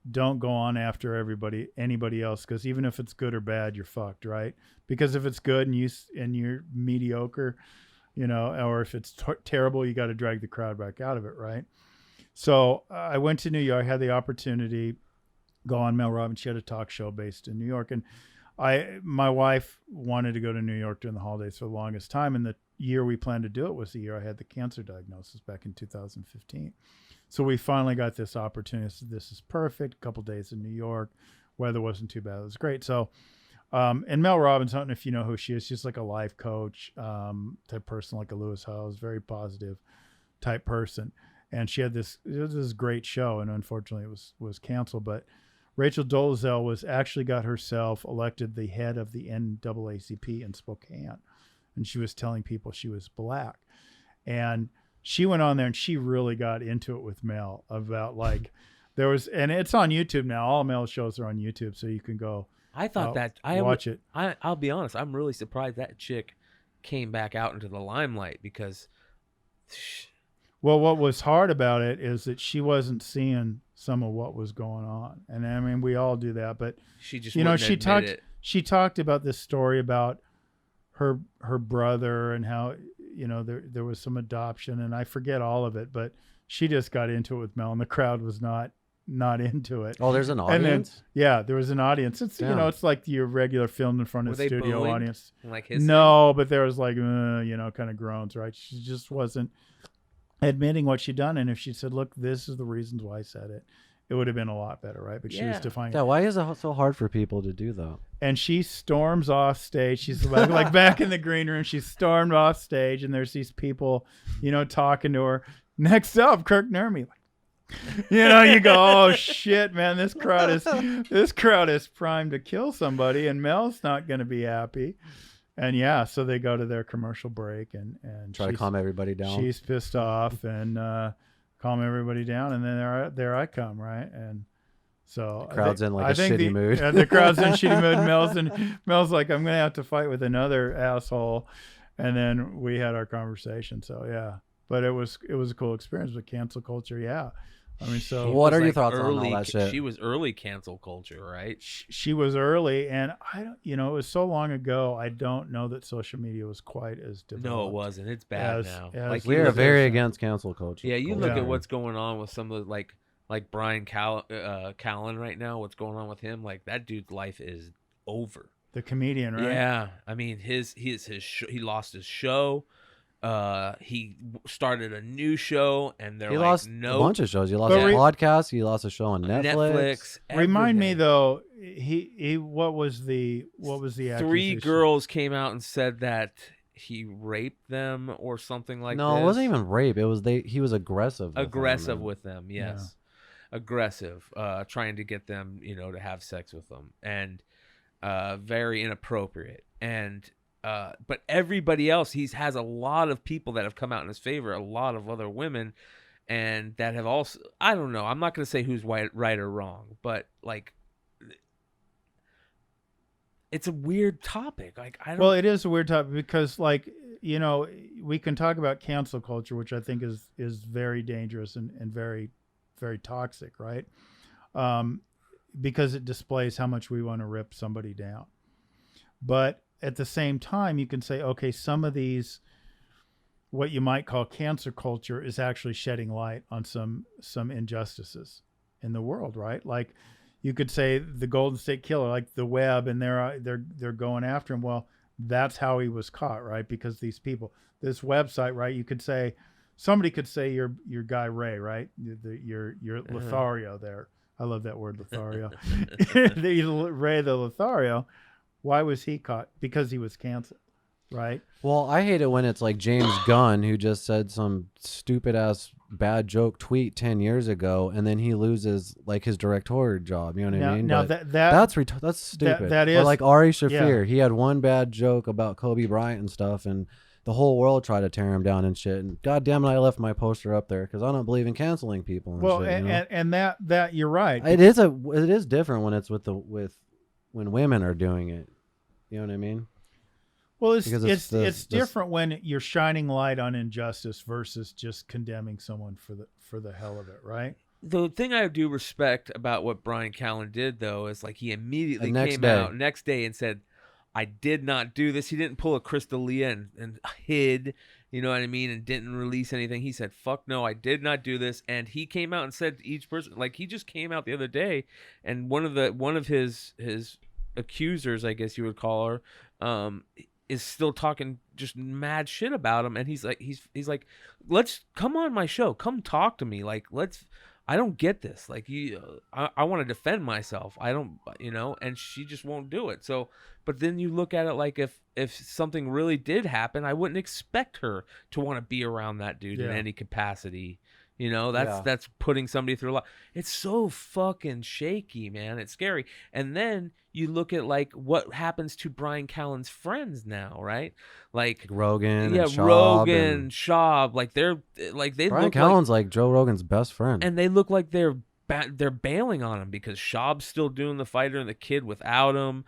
don't go on after anybody else, because even if it's good or bad, you're fucked, right? Because if it's good and you're mediocre, or if it's terrible, you got to drag the crowd back out of it, right? So I went to New York. I had the opportunity go on Mel Robbins. She had a talk show based in New York, and my wife wanted to go to New York during the holidays for the longest time, and the year we planned to do it was the year I had the cancer diagnosis back in 2015. So we finally got this opportunity. So this is perfect. A couple days in New York. Weather wasn't too bad. It was great. So, and Mel Robbins, I don't know if you know who she is. She's like a life coach type person, like a Lewis Howes, very positive type person. And she had this great show, and unfortunately it was canceled. But Rachel Dolezal was actually got herself elected the head of the NAACP in Spokane. And she was telling people she was black. And she went on there and she really got into it with Mel about and it's on YouTube now. All Mel shows are on YouTube, so you can go. I thought watch it. I'll be honest. I'm really surprised that chick came back out into the limelight, because. Well, what was hard about it is that she wasn't seeing some of what was going on, and I mean, we all do that, but she just admit it. She talked about this story about her brother and how. There was some adoption, and I forget all of it, but she just got into it with Mel, and the crowd was not not into it. Oh, there's an And then, audience. yeah, there was an audience. It's Damn. it's like your regular film in front Were of they studio booing? audience. Like his No, but there was like kind of groans, right? She just wasn't admitting what she'd done, and if she said, "Look, this is the reasons why I said it," it would have been a lot better, right? But she was Yeah. defying Yeah, it. why is it so hard for people to do that? And she storms off stage. She's like back in the green room. She stormed off stage, and there's these people, talking to her. Next up, Kirk Nermie. You go, oh shit, man, this crowd is primed to kill somebody, and Mel's not going to be happy. And yeah, so they go to their commercial break and Try to calm everybody down. She's pissed off and calm everybody down, and then there I come, right? And so The crowd's in like a think shitty mood. The crowd's in a shitty mood. Mel's like, I'm gonna have to fight with another asshole, and then we had our conversation. So yeah, but it was a cool experience with cancel culture. Yeah, I mean, so What are your like thoughts on all early, that shit? She was early cancel culture, right? she was early, and I don't, it was so long ago. I don't know that social media was quite as developed. No, it wasn't. It's bad As- now. as- Like We you are look at- very against cancel culture. Yeah, you look Yeah. at what's going on with some of the, like Brian Callen right now. What's going on with him? Like that dude's life is over. The comedian, right? Yeah, I mean his he lost his show. He started a new show, and they're He like, lost no, a bunch of shows. He lost But a re- podcast. He lost a show on Netflix. Remind me everything. though, he what was the Three accusation? girls came out and said that he raped them or something like No, this. it wasn't even rape. It was he was aggressive. Aggressive with them. with them, yes. Aggressive, trying to get them, to have sex with them, and very inappropriate. And but everybody else, has a lot of people that have come out in his favor, a lot of other women, and that have also, I don't know, I'm not going to say who's right or wrong, but like, it's a weird topic. Like, I don't. Well, it is a weird topic because, like, we can talk about cancel culture, which I think is very dangerous and very, very toxic, right? Because it displays how much we want to rip somebody down. But at the same time, you can say, okay, some of these, what you might call cancel culture, is actually shedding light on some injustices in the world, right? Like, you could say the Golden State Killer, like the web, and they're going after him. Well, that's how he was caught, right? Because these people, this website, right? You could say, somebody could say your guy Ray, right? Your Lothario there. I love that word, Lothario. Ray the Lothario. Why was he caught? Because he was canceled, right? Well, I hate it when it's like James Gunn, who just said some stupid ass bad joke tweet 10 years ago, and then he loses like his directorial job. You know what I mean? Now But that's that's stupid. that Or is- like Ari Shafir. yeah. He had one bad joke about Kobe Bryant and stuff, and the whole world tried to tear him down and shit. And God damn it, I left my poster up there because I don't believe in canceling people. And well, shit, you know? and that you're right. It is different when it's when women are doing it. You know what I mean? Well, Because it's different when you're shining light on injustice versus just condemning someone for the hell of it, right? The thing I do respect about what Brian Callen did, though, is like he immediately The next came day. out next day and said, I did not do this. He didn't pull a Crystalia and hid, you know what I mean, and didn't release anything. He said, fuck no, I did not do this. And he came out and said to each person, like he just came out the other day, and one of his accusers, I guess you would call her, is still talking just mad shit about him. And he's like, let's come on my show, come talk to me, like I don't get this. Like I want to defend myself. I don't, and she just won't do it. So, but then you look at it like if something really did happen, I wouldn't expect her to want to be around that dude in Yeah. any capacity. Yeah. That's putting somebody through a lot. It's so fucking shaky, man. It's scary. And then you look at like what happens to Brian Callen's friends now, right? Like Rogan, yeah, and Schaub, Rogan, and Schaub, like they Brian look Callen's like Joe Rogan's best friend. and they look like they're bailing on him because Schaub's still doing the fighter and the kid without him,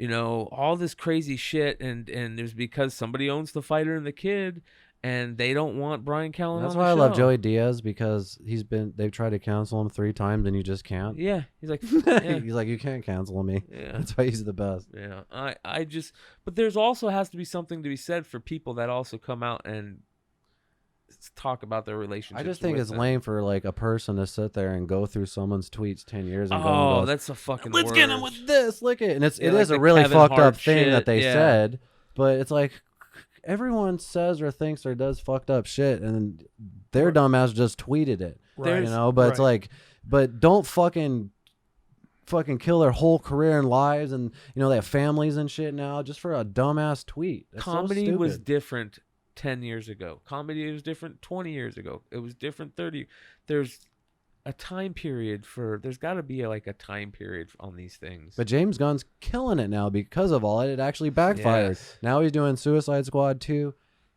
all this crazy shit, and it was because somebody owns the fighter and the kid, and they don't want Brian Callen. That's on why the I love show. Joey Diaz, because they've tried to cancel him 3 times and you just can't. Yeah, he's like, yeah, He's like, you can't cancel me. yeah. That's why he's the best. Yeah, I just, but there's also has to be something to be said for people that also come out and talk about their relationship. I just think it's lame for like a person to sit there and go through someone's tweets 10 years ago. Oh, that's a fucking. Let's get him with this. Look at it, and it like is a the really Kevin fucked Hart up thing shit, that they yeah. said, but it's like everyone says or thinks or does fucked up shit, and their dumbass just tweeted it. Right. You know, but it's like, but don't fucking kill their whole career and lives, and you know they have families and shit now just for a dumbass tweet. That's Comedy so was stupid. different 10 years ago. Comedy was different 20 years ago. It was different 30. There's a time period there's got to be like a time period on these things. But James Gunn's killing it now because of all it. It actually backfired. Yes. Now he's doing Suicide Squad 2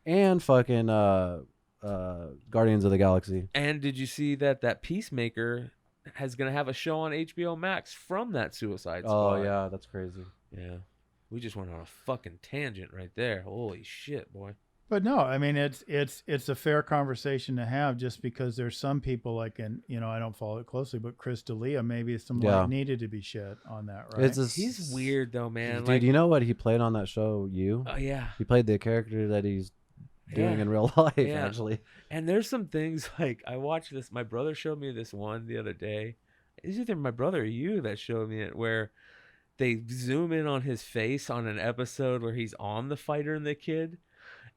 and fucking Guardians of the Galaxy. And did you see that Peacemaker is going to have a show on HBO Max from that Suicide Squad? Oh yeah, that's crazy. Yeah. We just went on a fucking tangent right there. Holy shit, boy. But no, I mean it's a fair conversation to have, just because there's some people like, and you know I don't follow it closely, but Chris D'Elia, maybe some light needed to be shed on that, right? He's weird though, man. Dude, you know what he played on that show? Oh yeah. He played the character that he's doing in real life, actually. And there's some things like I watched this. My brother showed me this one the other day. It's either my brother or you that showed me it, where they zoom in on his face on an episode where he's on The Fighter and the Kid,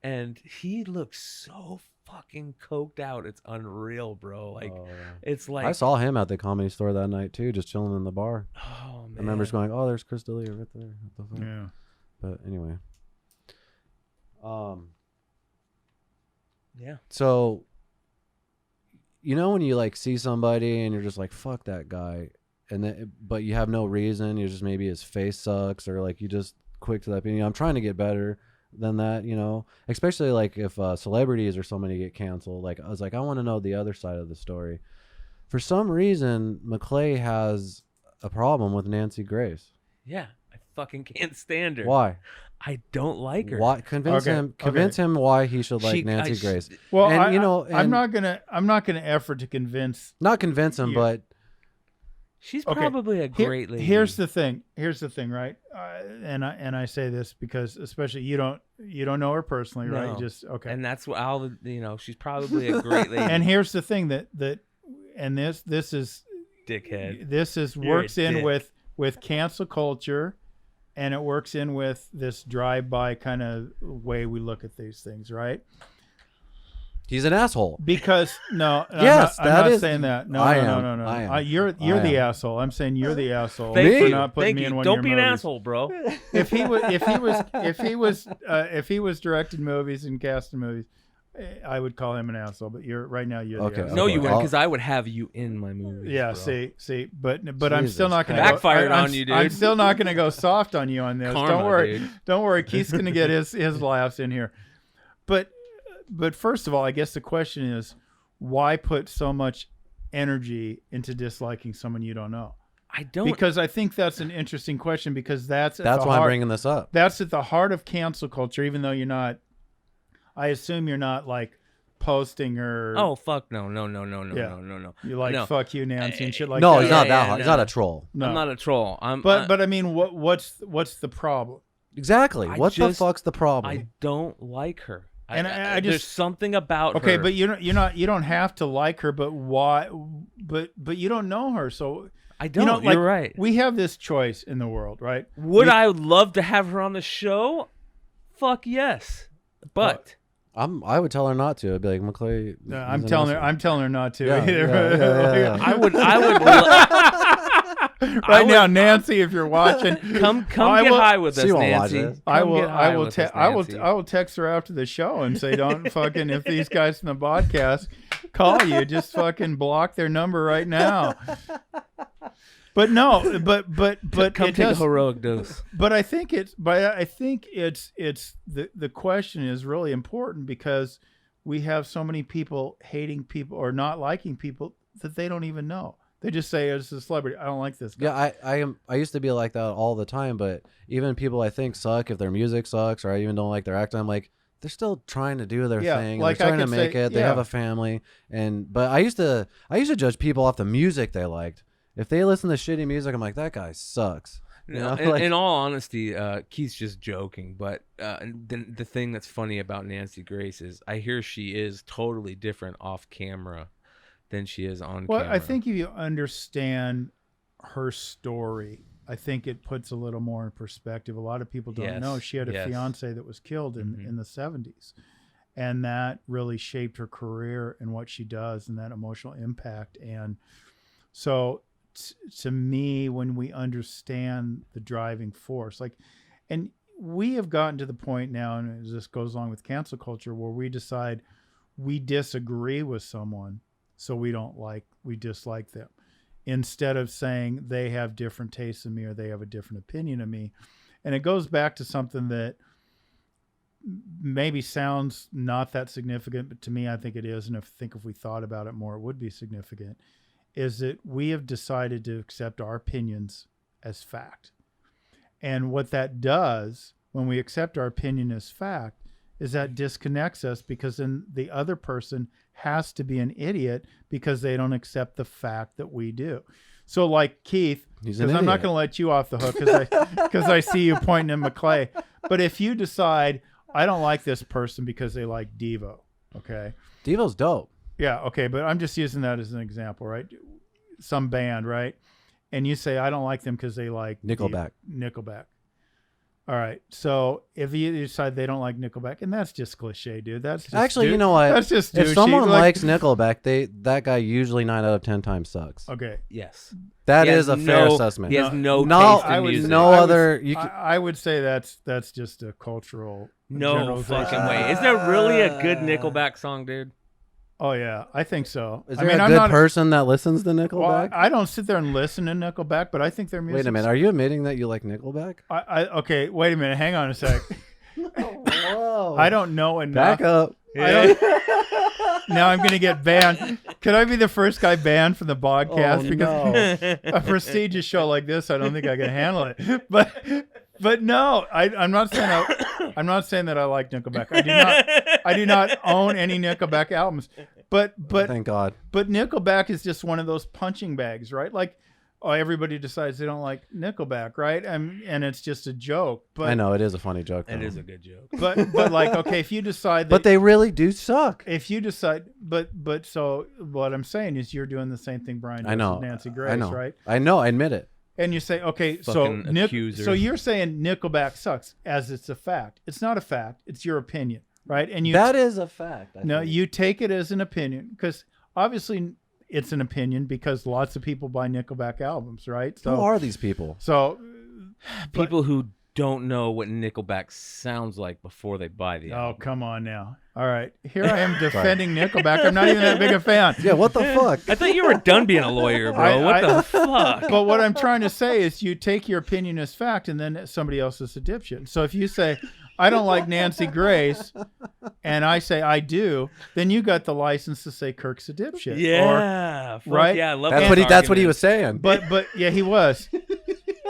and he looks so fucking coked out. It's unreal, bro. Like it's like I saw him at the Comedy Store that night too, just chilling in the bar. Oh man. I remember just going, "Oh, there's Chris D'Elia right there." What the fuck? Yeah. But anyway. Yeah. So, you know when you like see somebody and you're just like, "Fuck that guy," and then but you have no reason. You just maybe his face sucks, or like you just quick to that. You know, I'm trying to get better than that. You know, especially like if celebrities or somebody get canceled. Like I was like, I want to know the other side of the story. For some reason, McClay has a problem with Nancy Grace. Yeah. I fucking can't stand her. Why? I don't like her. Why? Convince him why he should like Nancy Grace. Well, and, I'm not gonna effort to convince. Not convince him, but she's probably a great lady. Here's the thing, right? And I say this because especially you don't know her personally, right? You just And that's what she's probably a great lady. And here's the thing that and this is dickhead. This is works in with cancel culture. And it works in with this drive-by kind of way we look at these things, right? He's an asshole. Because yes, I'm not is saying that. No. I am. You're the asshole. I'm saying you're the asshole for not putting me in one Don't of be your an movies. asshole, bro. If he was directing movies and casting movies, I would call him an asshole. But right now you're the asshole. No, you wouldn't, because I would have you in my movie. Yeah, bro. see, but I'm still not going to backfired on you, dude. I'm still not going to go soft on you on this. Karma, Don't worry. Keith's going to get his laughs in here. But first of all, I guess the question is, why put so much energy into disliking someone you don't know? I don't. Because I think that's an interesting question, because that's why I'm bringing this up. That's at the heart of cancel culture, even though you're not. I assume you're not like posting her. Oh fuck no. You're like fuck you, Nancy, and shit like no, that. he's not that hard. He's not a troll. No. I'm not a troll. But I mean, what's the problem? Exactly. What the fuck's the problem? I don't like her. I just there's something about her. Okay, but you don't have to like her, but why? But you don't know her, so I don't. You're right. We have this choice in the world, right? Would I love to have her on the show? Fuck yes, but. I would tell her not to. I'd be like, McClay. I'm telling her not to. Yeah, yeah. I would. Right now, Nancy, if you're watching, come get high with us, Nancy. I will text her after the show and say, don't fucking, if these guys from the podcast call you, just fucking block their number right now. But no, but come take a heroic dose. But I think it's the question is really important, because we have so many people hating people or not liking people that they don't even know. They just say, as a celebrity, I don't like this guy. Yeah, I used to be like that all the time, but even people I think suck, if their music sucks or I even don't like their acting, I'm like, they're still trying to do their thing. Like they're trying to make it. They have a family, but I used to judge people off the music they liked. If they listen to shitty music, I'm like, that guy sucks. No, in all honesty, Keith's just joking. But the thing that's funny about Nancy Grace is I hear she is totally different off camera than she is on camera. Well, I think if you understand her story, I think it puts a little more in perspective. A lot of people don't know she had a fiance that was killed in the 70s. And that really shaped her career and what she does and that emotional impact. And so to me, when we understand the driving force, and we have gotten to the point now, and this goes along with cancel culture, where we decide we disagree with someone, so we dislike them, instead of saying they have different tastes than me or they have a different opinion of me. And it goes back to something that maybe sounds not that significant, but to me, I think it is. And I think if we thought about it more, it would be significant, is that we have decided to accept our opinions as fact. And what that does when we accept our opinion as fact is that disconnects us, because then the other person has to be an idiot because they don't accept the fact that we do. So like Keith, because I'm not going to let you off the hook because I see you pointing at McClay. But if you decide, I don't like this person because they like Devo, okay? Devo's dope. Yeah, okay, but I'm just using that as an example, right? Some band, right? And you say, I don't like them because they like Nickelback. Nickelback. All right, so if you decide they don't like Nickelback, and that's just cliche, dude. That's just actually, you know what? That's just douchey. If someone likes Nickelback, that guy usually 9 out of 10 times sucks. Okay. Yes. That is a fair assessment. He has no taste in music. I would say that's just a cultural. No fucking way. Is there really a good Nickelback song, dude? Oh yeah, I think so. Is there a good person that listens to Nickelback? Well, I don't sit there and listen to Nickelback, but I think their music. Wait a minute, are you admitting that you like Nickelback? Okay, wait a minute, hang on a sec. Whoa! I don't know enough. Back up. Now I'm gonna get banned. Could I be the first guy banned from the Bogcast? Oh, because a prestigious show like this, I don't think I can handle it. But no, I'm not saying that I like Nickelback. I do not own any Nickelback albums. But thank God. But Nickelback is just one of those punching bags, right? Like, everybody decides they don't like Nickelback, right? And it's just a joke. But I know it is a funny joke. It is a good joke. But like, okay, if you decide that, but they really do suck. If you decide, but so what I'm saying is you're doing the same thing Brian does with Nancy Grace, right? I know, I admit it. And you say, okay, so you're saying Nickelback sucks, as it's a fact. It's not a fact. It's your opinion, right? And that is a fact. You take it as an opinion, because obviously it's an opinion, because lots of people buy Nickelback albums, right? So, who are these people? So people who don't know what Nickelback sounds like before they buy the album. Oh, come on now. All right. Here I am defending Nickelback. I'm not even that big a fan. Yeah, what the fuck? I thought you were done being a lawyer, bro. What the fuck? But what I'm trying to say is you take your opinion as fact, and then somebody else is a dipshit. So if you say, I don't like Nancy Grace, and I say I do, then you got the license to say Kirk's a dipshit. Yeah. Right? Yeah, I love that's what he was saying. But yeah, he was.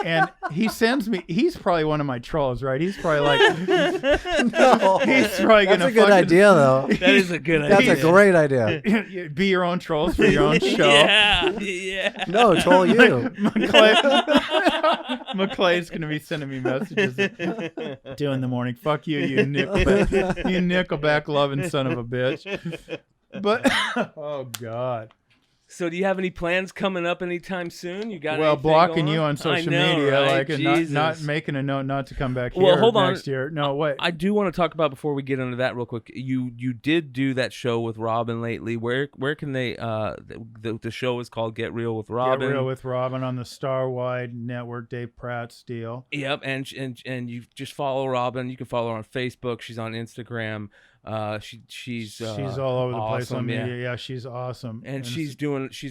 And he sends me. He's probably one of my trolls, right? He's probably like, no, he's probably gonna. That's a good idea, though. That is a good idea. That's a great idea. Be your own trolls for your own show. Yeah. No, troll you. McClay's gonna be sending me messages 2 in the morning. Fuck you, you Nickelback loving son of a bitch. But oh God. So do you have any plans coming up anytime soon? You got blocking you on social media, right? like, and not making a note not to come back here well, hold next on. year. No, wait. I do want to talk about, before we get into that real quick. You did do that show with Robin lately. Where can they? The show is called Get Real with Robin. Get Real with Robin on the Starwide Network. Dave Pratt's deal. Yep, and you just follow Robin. You can follow her on Facebook. She's on Instagram. She's all over the place on media. Yeah, she's awesome, and she's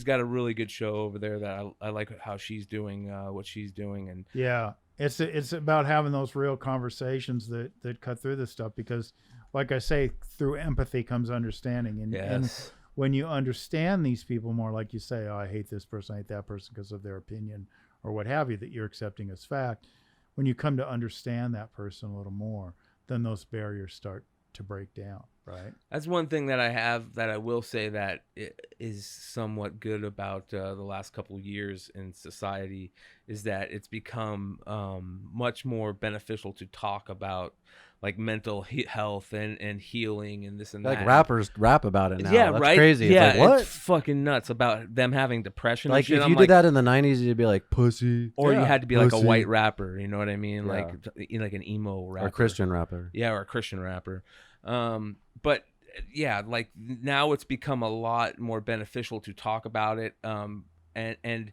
got a really good show over there that I like how she's doing what she's doing. And yeah, it's about having those real conversations that cut through this stuff, because like I say, through empathy comes understanding, and when you understand these people more, like you say, oh, I hate this person, I hate that person because of their opinion or what have you, that you're accepting as fact. When you come to understand that person a little more, then those barriers start to break down, right? That's one thing that I will say that is somewhat good about the last couple of years in society is that it's become much more beneficial to talk about like mental health and healing and this and that. Like rappers rap about it now. Yeah, That's right. crazy. Yeah, it's like, what? It's fucking nuts about them having depression. Like and shit. if I'm you did that in the 90s, you'd be like pussy. or you had to be like a pussy. white rapper. You know what I mean? Yeah. Like like an emo rapper Or a Christian rapper. Yeah, or a Christian rapper. But yeah, like now it's become a lot more beneficial to talk about it. And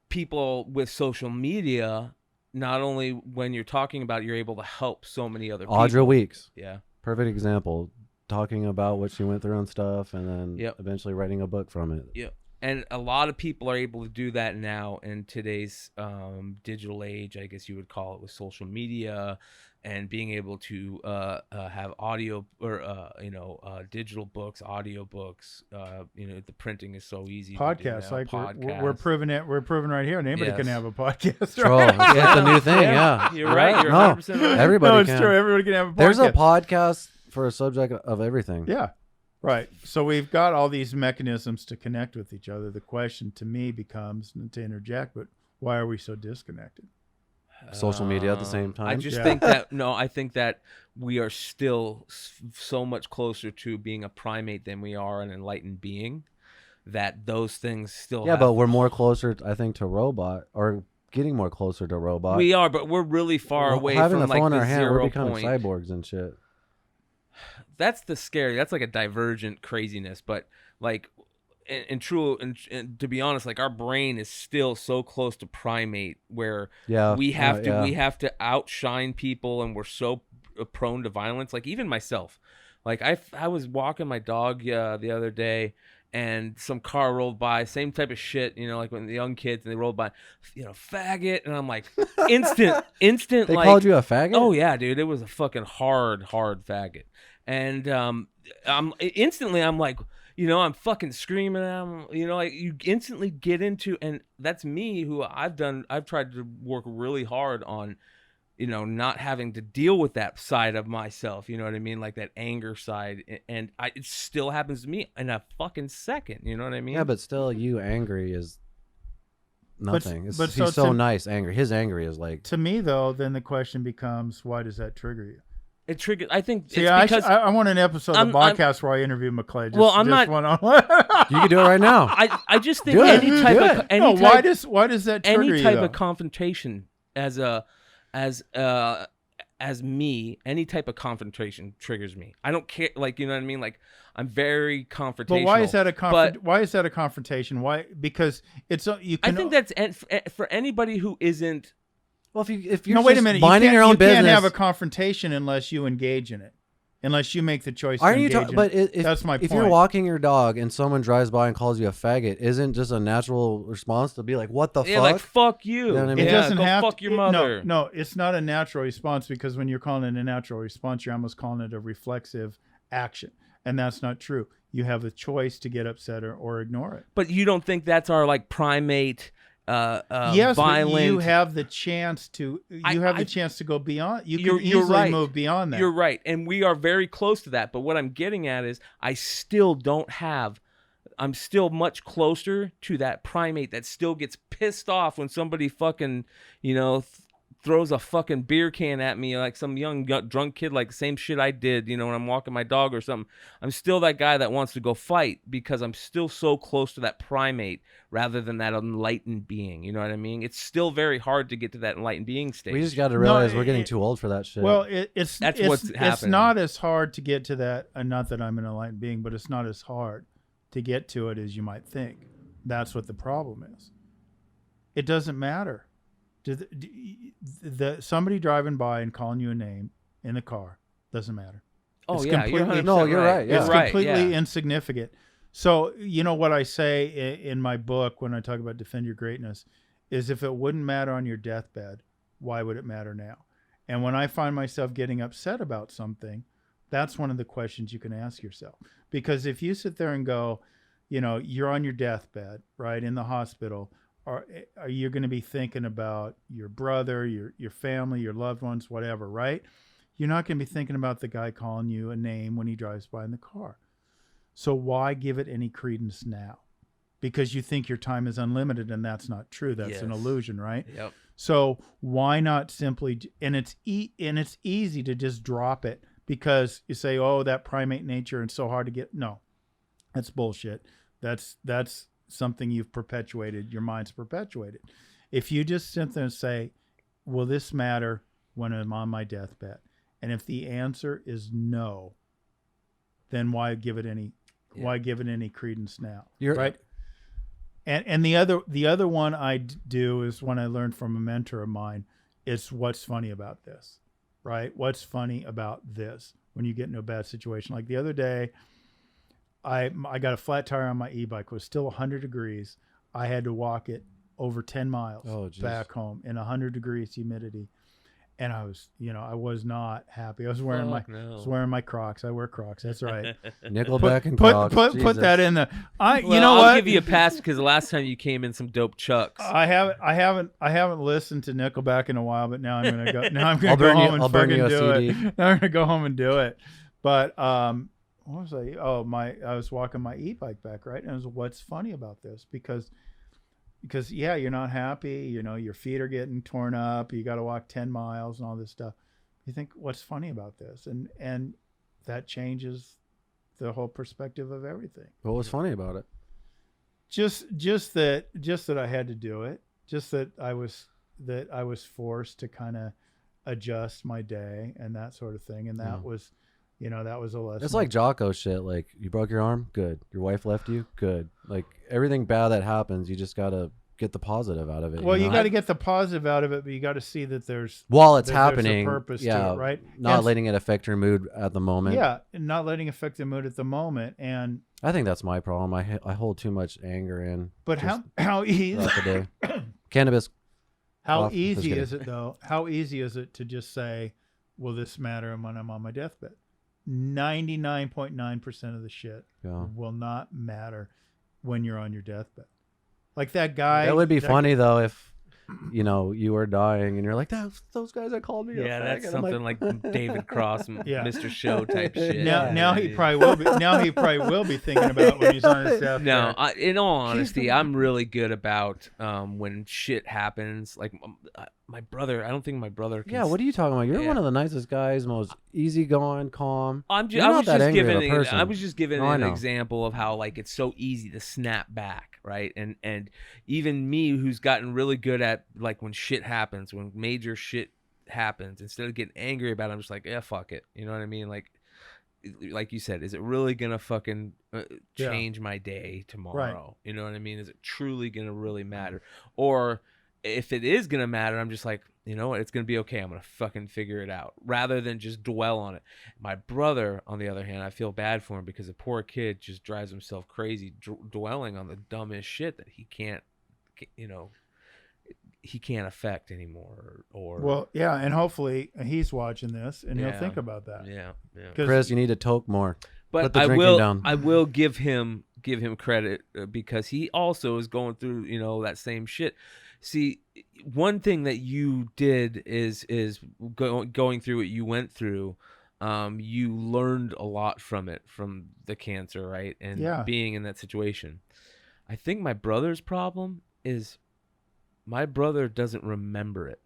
people with social media, not only when you're talking about it, you're able to help so many other people. Audra Weeks. Yeah. Perfect example. Talking about what she went through and stuff, and then eventually writing a book from it. Yeah. And a lot of people are able to do that now in today's digital age, I guess you would call it, with social media and being able to have audio or digital books, audio books. The printing is so easy. Podcasts, to do now. like Podcasts. we're proving it. We're proving right here. Anybody can have a podcast. Troll. Right? It's like the new thing. Yeah. You're right. You're No, 100% right. everybody No, it's can. true. Everybody can have a podcast. There's a podcast for a subject of everything. Yeah. Right. So we've got all these mechanisms to connect with each other. The question to me becomes, not to interject, but why are we so disconnected? Social media at the same time. I just Yeah. think that I think that we are still so much closer to being a primate than we are an enlightened being. That those things still. Yeah, but we're more closer, I think, to robot, or getting more closer to robot. We are, but we're really far away having from the phone like in our the hand. We're 0 becoming point. cyborgs and shit. That's the scary. That's like a divergent craziness, but like. And to be honest, like our brain is still so close to primate where we have to outshine people, and we're so prone to violence. Like even myself, like I was walking my dog the other day, and some car rolled by, same type of shit, like when the young kids and they rolled by, faggot, and I'm like instant. They like, called you a faggot? Oh yeah, dude, it was a fucking hard faggot, and I'm like. I'm fucking screaming at him, like you instantly get into, and that's me who I've tried to work really hard on, not having to deal with that side of myself, you know what I mean? Like that anger side. And it still happens to me in a fucking second, you know what I mean? Yeah, but still you angry is nothing. But he's so nice angry. His angry is like. To me though, then the question becomes, why does that trigger you? It triggered. I think. See, it's because I want an episode of the podcast where I interview McClay. I'm not. One-on-one. You can do it right now. I just think any type of why does that trigger any you, type though? of confrontation as me, any type of confrontation triggers me. I don't care. Like you know what I mean. Like I'm very confrontational. But why is that why is that a confrontation? Why? Because it's you can. I think that's for anybody who isn't. Well, if you're wait a minute. minding your own business, you can't have a confrontation unless you engage in it, unless you make the choice. Aren't to you? engage in But it. if, That's my point. If you're walking your dog and someone drives by and calls you a faggot, isn't just a natural response to be like, "What the fuck?" Like fuck you. You know what I mean? It doesn't go have fuck your mother. No, it's not a natural response, because when you're calling it a natural response, you're almost calling it a reflexive action, and that's not true. You have a choice to get upset or ignore it. But you don't think that's our like primate? Yes, violent. but you have the chance to. The chance to go beyond. You can you're easily right. move beyond that. You're right, and we are very close to that. But what I'm getting at is, I still don't have. I'm still much closer to that primate that still gets pissed off when somebody fucking, throws a fucking beer can at me, like some young drunk kid, like the same shit I did, when I'm walking my dog or something. I'm still that guy that wants to go fight because I'm still so close to that primate rather than that enlightened being. You know what I mean? It's still very hard to get to that enlightened being stage. We just got to realize we're getting too old for that shit. Well, what's happening. It's not as hard to get to that. Not that I'm an enlightened being, but it's not as hard to get to it as you might think. That's what the problem is. It doesn't matter. Somebody driving by and calling you a name in the car doesn't matter. Oh, it's yeah. completely, you're right. Yeah. It's completely insignificant. So, what I say in my book when I talk about defend your greatness is, if it wouldn't matter on your deathbed, why would it matter now? And when I find myself getting upset about something, that's one of the questions you can ask yourself. Because if you sit there and go, you're on your deathbed, right, in the hospital, are you going to be thinking about your brother, your family, your loved ones, whatever, right? You're not going to be thinking about the guy calling you a name when he drives by in the car. So why give it any credence now? Because you think your time is unlimited, and that's not true. That's an illusion, right? Yep. So why not simply, and it's easy to just drop it because you say, oh, that primate nature and so hard to get. No, that's bullshit. That's something you've perpetuated. Your mind's perpetuated. If you just sit there and say, will this matter when I'm on my deathbed? And if the answer is no, then why give it any credence now? Right. And the other one I do is one I learned from a mentor of mine. It's what's funny about this, right? What's funny about this when you get into a bad situation? Like the other day, I got a flat tire on my e-bike. It was still 100 degrees. I had to walk it over 10 miles back home in 100 degrees humidity. And I was not happy. I was wearing my Crocs. I wear Crocs. That's right. Nickelback and Crocs. Put that in the. I'll give you a pass because the last time you came in some dope Chucks. I haven't listened to Nickelback in a while, but now I'm gonna go. Now I'm gonna go home and fucking do it. Now I'm gonna go home and do it. But what was I? Oh, I was walking my e-bike back, right? And it was, what's funny about this? Because you're not happy, your feet are getting torn up, you got to walk 10 miles and all this stuff. You think, what's funny about this? And that changes the whole perspective of everything. What was funny about it? Just that I had to do it. Just that I was forced to kind of adjust my day and that sort of thing. And that was, that was a lesson. It's like Jocko shit. Like, you broke your arm, good. Your wife left you, good. Like, everything bad that happens, you just gotta get the positive out of it. Well, you got to get the positive out of it, but you got to see that there's happening. There's a purpose to it, right? Not letting it affect your mood at the moment. Yeah, and not letting it affect the mood at the moment. And I think that's my problem. I hold too much anger in. But how easy throughout the day. Cannabis. How easy is it though? How easy is it to just say, "Will this matter when I'm on my deathbed?" 99.9% of the shit will not matter when you're on your deathbed. Like that guy. That would be funny though if you were dying and you're like, those guys that called me. Yeah, that's something like David Cross, Mr. Show type shit. Now he probably will be. Now he probably will be thinking about when he's on his deathbed. No, in all honesty, I'm really good about when shit happens. Like my brother, I don't think my brother can. Yeah, what are you talking about? You're one of the nicest guys, most easygoing, calm. I was just giving an example of how like it's so easy to snap back, right? And even me, who's gotten really good at like when shit happens, when major shit happens, instead of getting angry about it, I'm just like, yeah, fuck it. You know what I mean? Like you said, is it really gonna fucking change my day tomorrow? Right. You know what I mean? Is it truly gonna really matter? Or if it is going to matter, I'm just like, you know what? It's going to be okay. I'm going to fucking figure it out rather than just dwell on it. My brother, on the other hand, I feel bad for him because the poor kid just drives himself crazy dwelling on the dumbest shit that he can't affect anymore. Well, yeah. And hopefully he's watching this and he'll think about that. Yeah. Chris, you need to toke more. But I will give him credit because he also is going through, that same shit. See, one thing that you did is going through what you went through. You learned a lot from it, from the cancer, right? And being in that situation. I think my brother's problem is my brother doesn't remember it.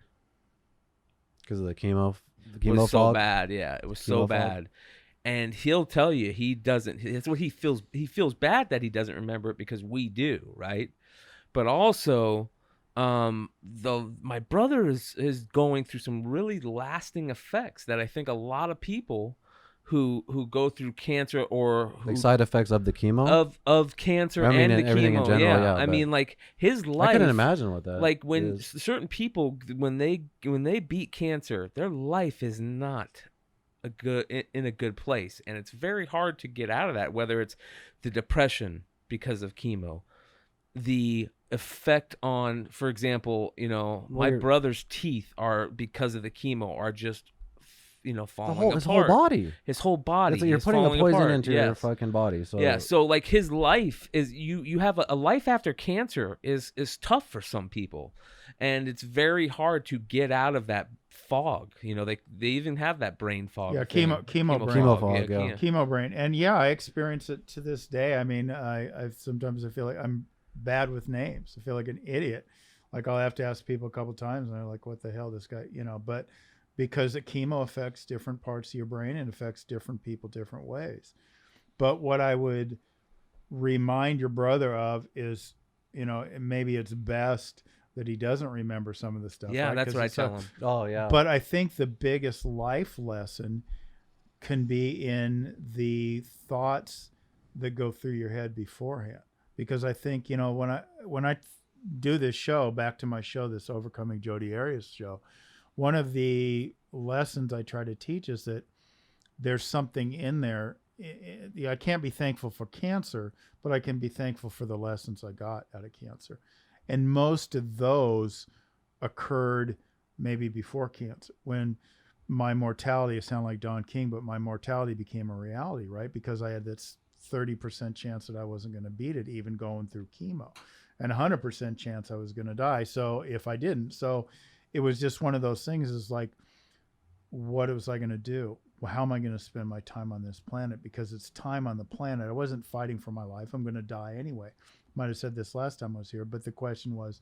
Because of the chemo It was so fog? bad, yeah. It was so bad. And he'll tell you he doesn't. That's what he feels. He feels bad that he doesn't remember it because we do, right? But also... my brother is going through some really lasting effects that I think a lot of people who go through cancer or like side effects of the chemo of cancer and the everything chemo. In general, I mean, like his life. I couldn't imagine what that. Like when certain people when they beat cancer, their life is not in a good place, and it's very hard to get out of that. Whether it's the depression because of chemo, the effect on, for example, my brother's teeth are because of the chemo are just, falling apart. His whole body. You're putting the poison into your fucking body. So yeah. So like his life is you have a life after cancer is tough for some people, and it's very hard to get out of that fog. You know, they even have that brain fog. Yeah, thing. chemo brain. Chemo fog, yeah. Chemo brain. And yeah, I experience it to this day. I mean, I sometimes I feel like I'm bad with names. I feel like an idiot. Like I'll have to ask people a couple times, and they're like, "What the hell, this guy?" You know, but because the chemo affects different parts of your brain and affects different people different ways. But what I would remind your brother of is, you know, maybe it's best that he doesn't remember some of the stuff. Yeah, right? that's what I tell him. Oh yeah. But I think the biggest life lesson can be in the thoughts that go through your head beforehand. Because I think, you know, when I do this show, back to my show, this Overcoming Jodiarias show, one of the lessons I try to teach is that there's something in there. I can't be thankful for cancer, but I can be thankful for the lessons I got out of cancer. And most of those occurred maybe before cancer, when my mortality, I sound like Don King, but my mortality became a reality, right? Because I had this 30% chance that I wasn't going to beat it, even going through chemo, and 100% chance I was going to die. So if I didn't, so it was just one of those things, is like, what was I going to do? Well, how am I going to spend my time on this planet? Because it's time on the planet. I wasn't fighting for my life. I'm going to die anyway. Might have said this last time I was here, but the question was,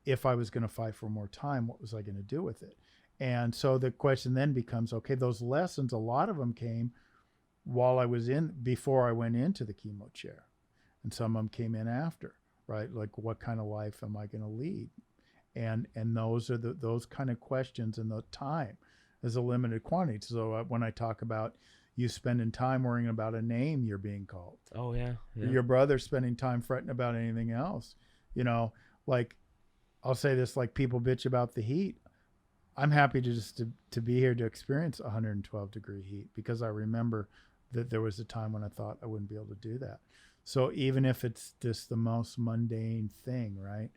if I was going to fight for more time, what was I going to do with it? And so the question then becomes, okay, those lessons, a lot of them came while I was before I went into the chemo chair. And some of them came in after, right? Like, what kind of life am I going to lead? And those are those kind of questions, and the time is a limited quantity. So when I talk about you spending time worrying about a name you're being called. Oh yeah. Your brother spending time fretting about anything else. You know, like, I'll say this, like, people bitch about the heat. I'm happy to be here to experience 112 degree heat, because I remember that there was a time when I thought I wouldn't be able to do that. So even if it's just the most mundane thing, right?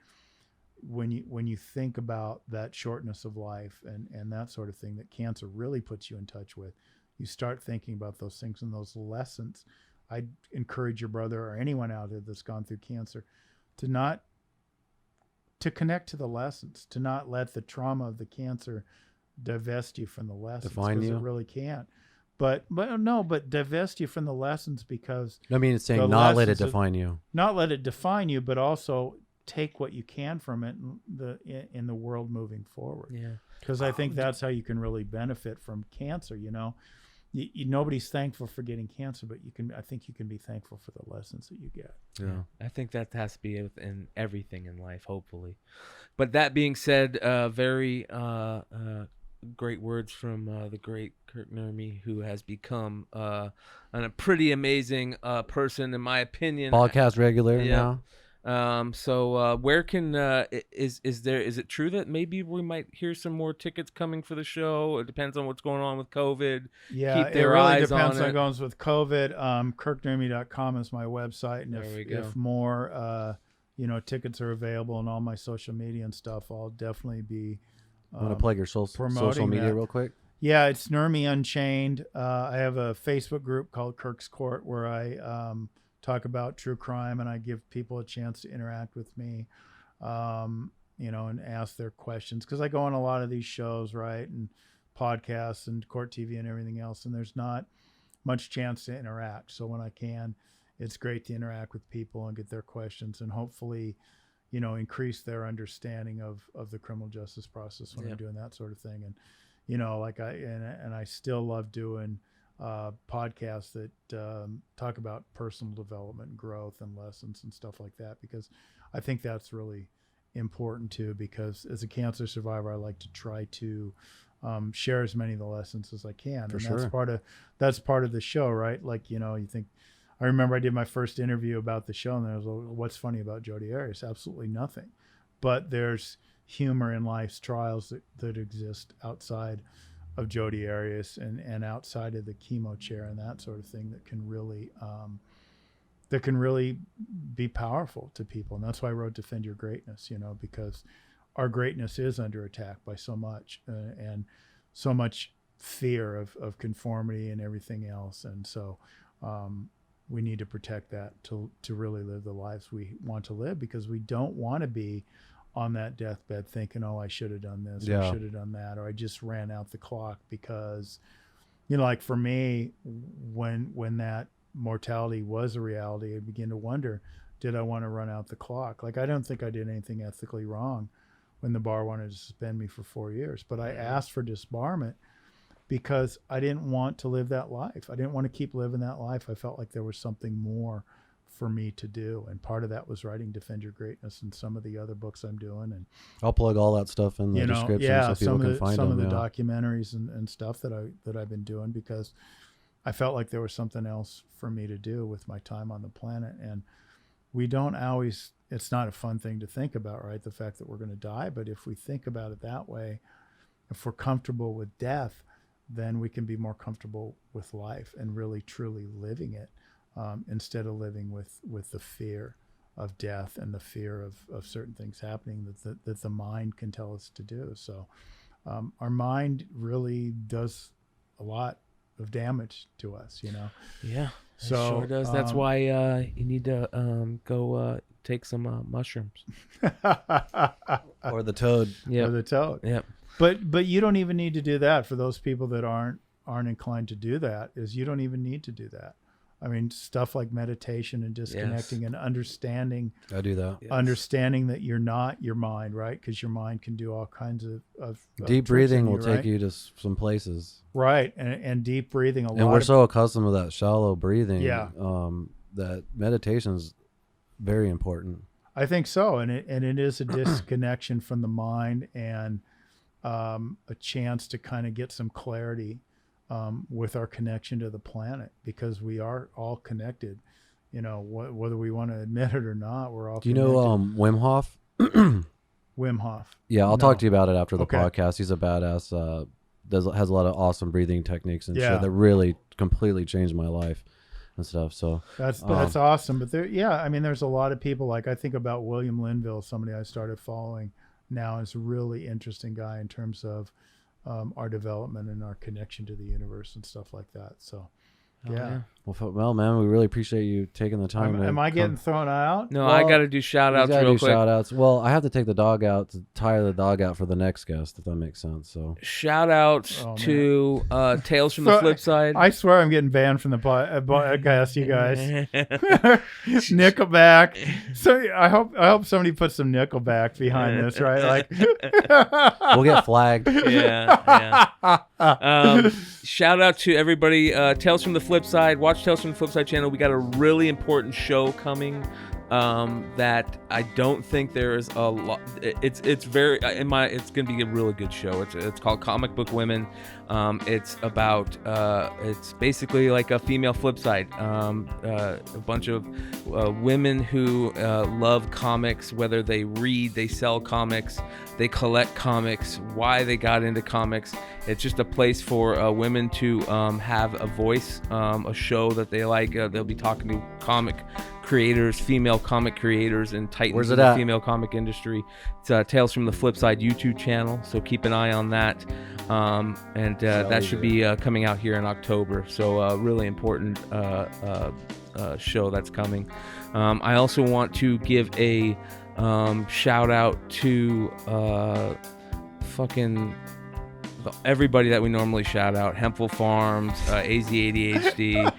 When you think about that shortness of life and that sort of thing that cancer really puts you in touch with, you start thinking about those things and those lessons. I'd encourage your brother or anyone out there that's gone through cancer to connect to the lessons, to not let the trauma of the cancer divest you from the lessons. Define you? It really can't. But divest you from the lessons, because I mean, it's saying not let it define you. Not let it define you, but also take what you can from it in the world moving forward. Yeah. Because I think that's how you can really benefit from cancer. You know, nobody's thankful for getting cancer, but I think you can be thankful for the lessons that you get. Yeah. I think that has to be in everything in life, hopefully. But that being said, very great words from the great Kirk Nermie, who has become a pretty amazing person, in my opinion. Podcast regular now. So where can is it true that maybe we might hear some more tickets coming for the show? It depends on what's going on with COVID. Yeah, keep their it really eyes depends on it. goes with COVID. kirknurmi.com is my website, and if more tickets are available on all my social media and stuff, I'll definitely be want to plug your social media real quick? Yeah, it's Nurmi Unchained. I have a Facebook group called Kirk's Court, where I talk about true crime, and I give people a chance to interact with me, and ask their questions, because I go on a lot of these shows, right, and podcasts and court TV and everything else, and there's not much chance to interact. So when I can, it's great to interact with people and get their questions, and hopefully, increase their understanding of the criminal justice process when I'm doing that sort of thing. And I still love doing podcasts that talk about personal development and growth and lessons and stuff like that, because I think that's really important too, because as a cancer survivor, I like to try to share as many of the lessons as I can. That's part of the show, right? Like, you think, I remember I did my first interview about the show, and there was, what's funny about Jodiarias? Absolutely nothing. But there's humor in life's trials that exist outside of Jodiarias and outside of the chemo chair and that sort of thing that can really be powerful to people. And that's why I wrote Defend Your Greatness, because our greatness is under attack by so much and so much fear of conformity and everything else. And so we need to protect that to really live the lives we want to live, because we don't want to be on that deathbed thinking, oh, I should have done this, or I should have done that, or I just ran out the clock because, like for me, when that mortality was a reality, I began to wonder, did I want to run out the clock? Like, I don't think I did anything ethically wrong when the bar wanted to suspend me for 4 years, but I asked for disbarment because I didn't want to live that life. I didn't want to keep living that life. I felt like there was something more for me to do, and part of that was writing Defend Your Greatness and some of the other books I'm doing. And I'll plug all that stuff in the description so people can find some them. of the documentaries and stuff that I've been doing, because I felt like there was something else for me to do with my time on the planet. And we don't always, it's not a fun thing to think about, right? The fact that we're going to die. But if we think about it that way, if we're comfortable with death, then we can be more comfortable with life and really truly living it, instead of living with the fear of death and the fear of certain things happening that the mind can tell us to do. So our mind really does a lot of damage to us, Yeah, so it sure does. That's why you need to go take some mushrooms. Or the toad. Or the toad. Yep. But you don't even need to do that. For those people that aren't inclined to do that, is you don't even need to do that. I mean, stuff like meditation and disconnecting and understanding. I do that. Yes. Understanding that you're not your mind, right? Because your mind can do all kinds of deep breathing will take you to some places. Right, and deep breathing. And we're so accustomed to that shallow breathing. Yeah. That meditation is very important. I think so, and it is a disconnection from the mind and a chance to kind of get some clarity with our connection to the planet, because we are all connected, whether we want to admit it or not. We're all connected. Do you know Wim Hof? Wim Hof. Yeah, I'll talk to you about it after the podcast. He's a badass. Has a lot of awesome breathing techniques and shit that really completely changed my life and stuff. So that's awesome. But there's a lot of people. Like, I think about William Linville, somebody I started following now, is a really interesting guy in terms of our development and our connection to the universe and stuff like that. So, yeah. Well, man, we really appreciate you taking the time. Am I getting thrown out? No, I got to do shout outs real quick. Shout outs. Well, I have to take the dog out to tire the dog out for the next guest, if that makes sense. So shout outs to Tales from the Flip Side. I swear I'm getting banned from the podcast, you guys. Nickelback. So I hope somebody puts some Nickelback behind this, right? Like we'll get flagged. Yeah. Shout out to everybody. Tales from the Flip Side. Watch Tales from the Flip Side channel. We got a really important show coming that I don't think there is a lot. It's gonna be a really good show. It's called Comic Book Women. It's about it's basically like a female flip side. A bunch of women who love comics, whether they read, they sell comics, they collect comics, why they got into comics. It's just a place for women to have a voice, a show that they like. They'll be talking to comic creators, female comic creators, and titans of the female comic industry. It's Tales from the Flip Side YouTube channel, so keep an eye on that. And that should be coming out here in October. So really important show that's coming. I also want to give a shout out to everybody that we normally shout out: Hempful Farms, AZ ADHD.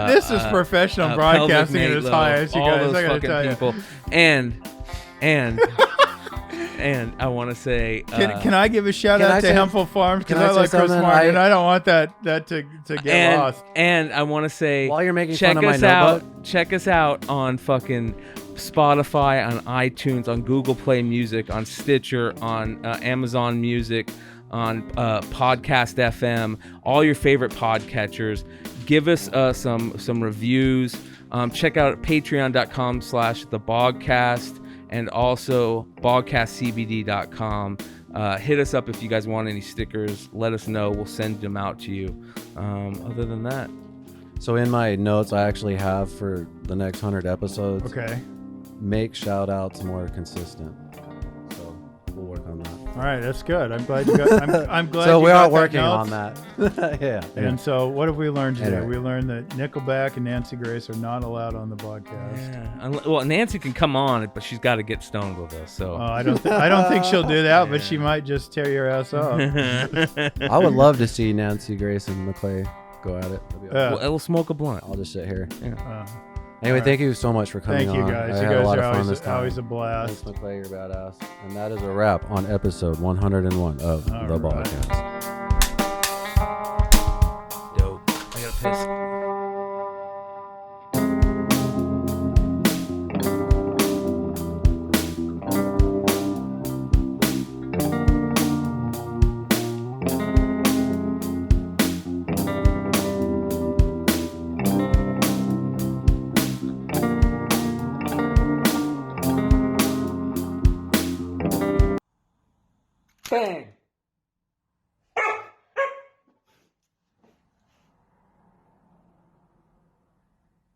This is professional broadcasting at its highest, you guys. All those fucking people. And I want to say, can I give a shout out to Hempful Farms, because I like Chris Martin, and I don't want that to get lost. And I want to say, while you're making fun of my notebook, check us out on fucking Spotify, on iTunes, on Google Play Music, on Stitcher, on Amazon Music, on Podcast FM, all your favorite podcatchers. Give us some reviews. Check out patreon.com/thebogcast and also bogcastcbd.com. Hit us up if you guys want any stickers. Let us know. We'll send them out to you. Other than that. So in my notes, I actually have for the next 100 episodes. Okay. Make shout outs more consistent. So we'll work on that. All right, that's good. I'm glad you got. I'm glad. So you we got are working on notes. that. Yeah. And so, what have we learned today? Anyway. We learned that Nickelback and Nancy Grace are not allowed on the podcast. Yeah. Well, Nancy can come on, but she's got to get stoned with us. So I don't think she'll do that, but she might just tear your ass off. I would love to see Nancy Grace and McClay go at it. we'll smoke a blunt. I'll just sit here. Yeah. Anyway, right. Thank you so much for coming Thank you on. guys. I You had a guys lot are of fun this time. always a blast. Thanks, McClay, you're badass. And that is a wrap on episode 101 of The right. Bogcast. Dope. I gotta piss. Bang!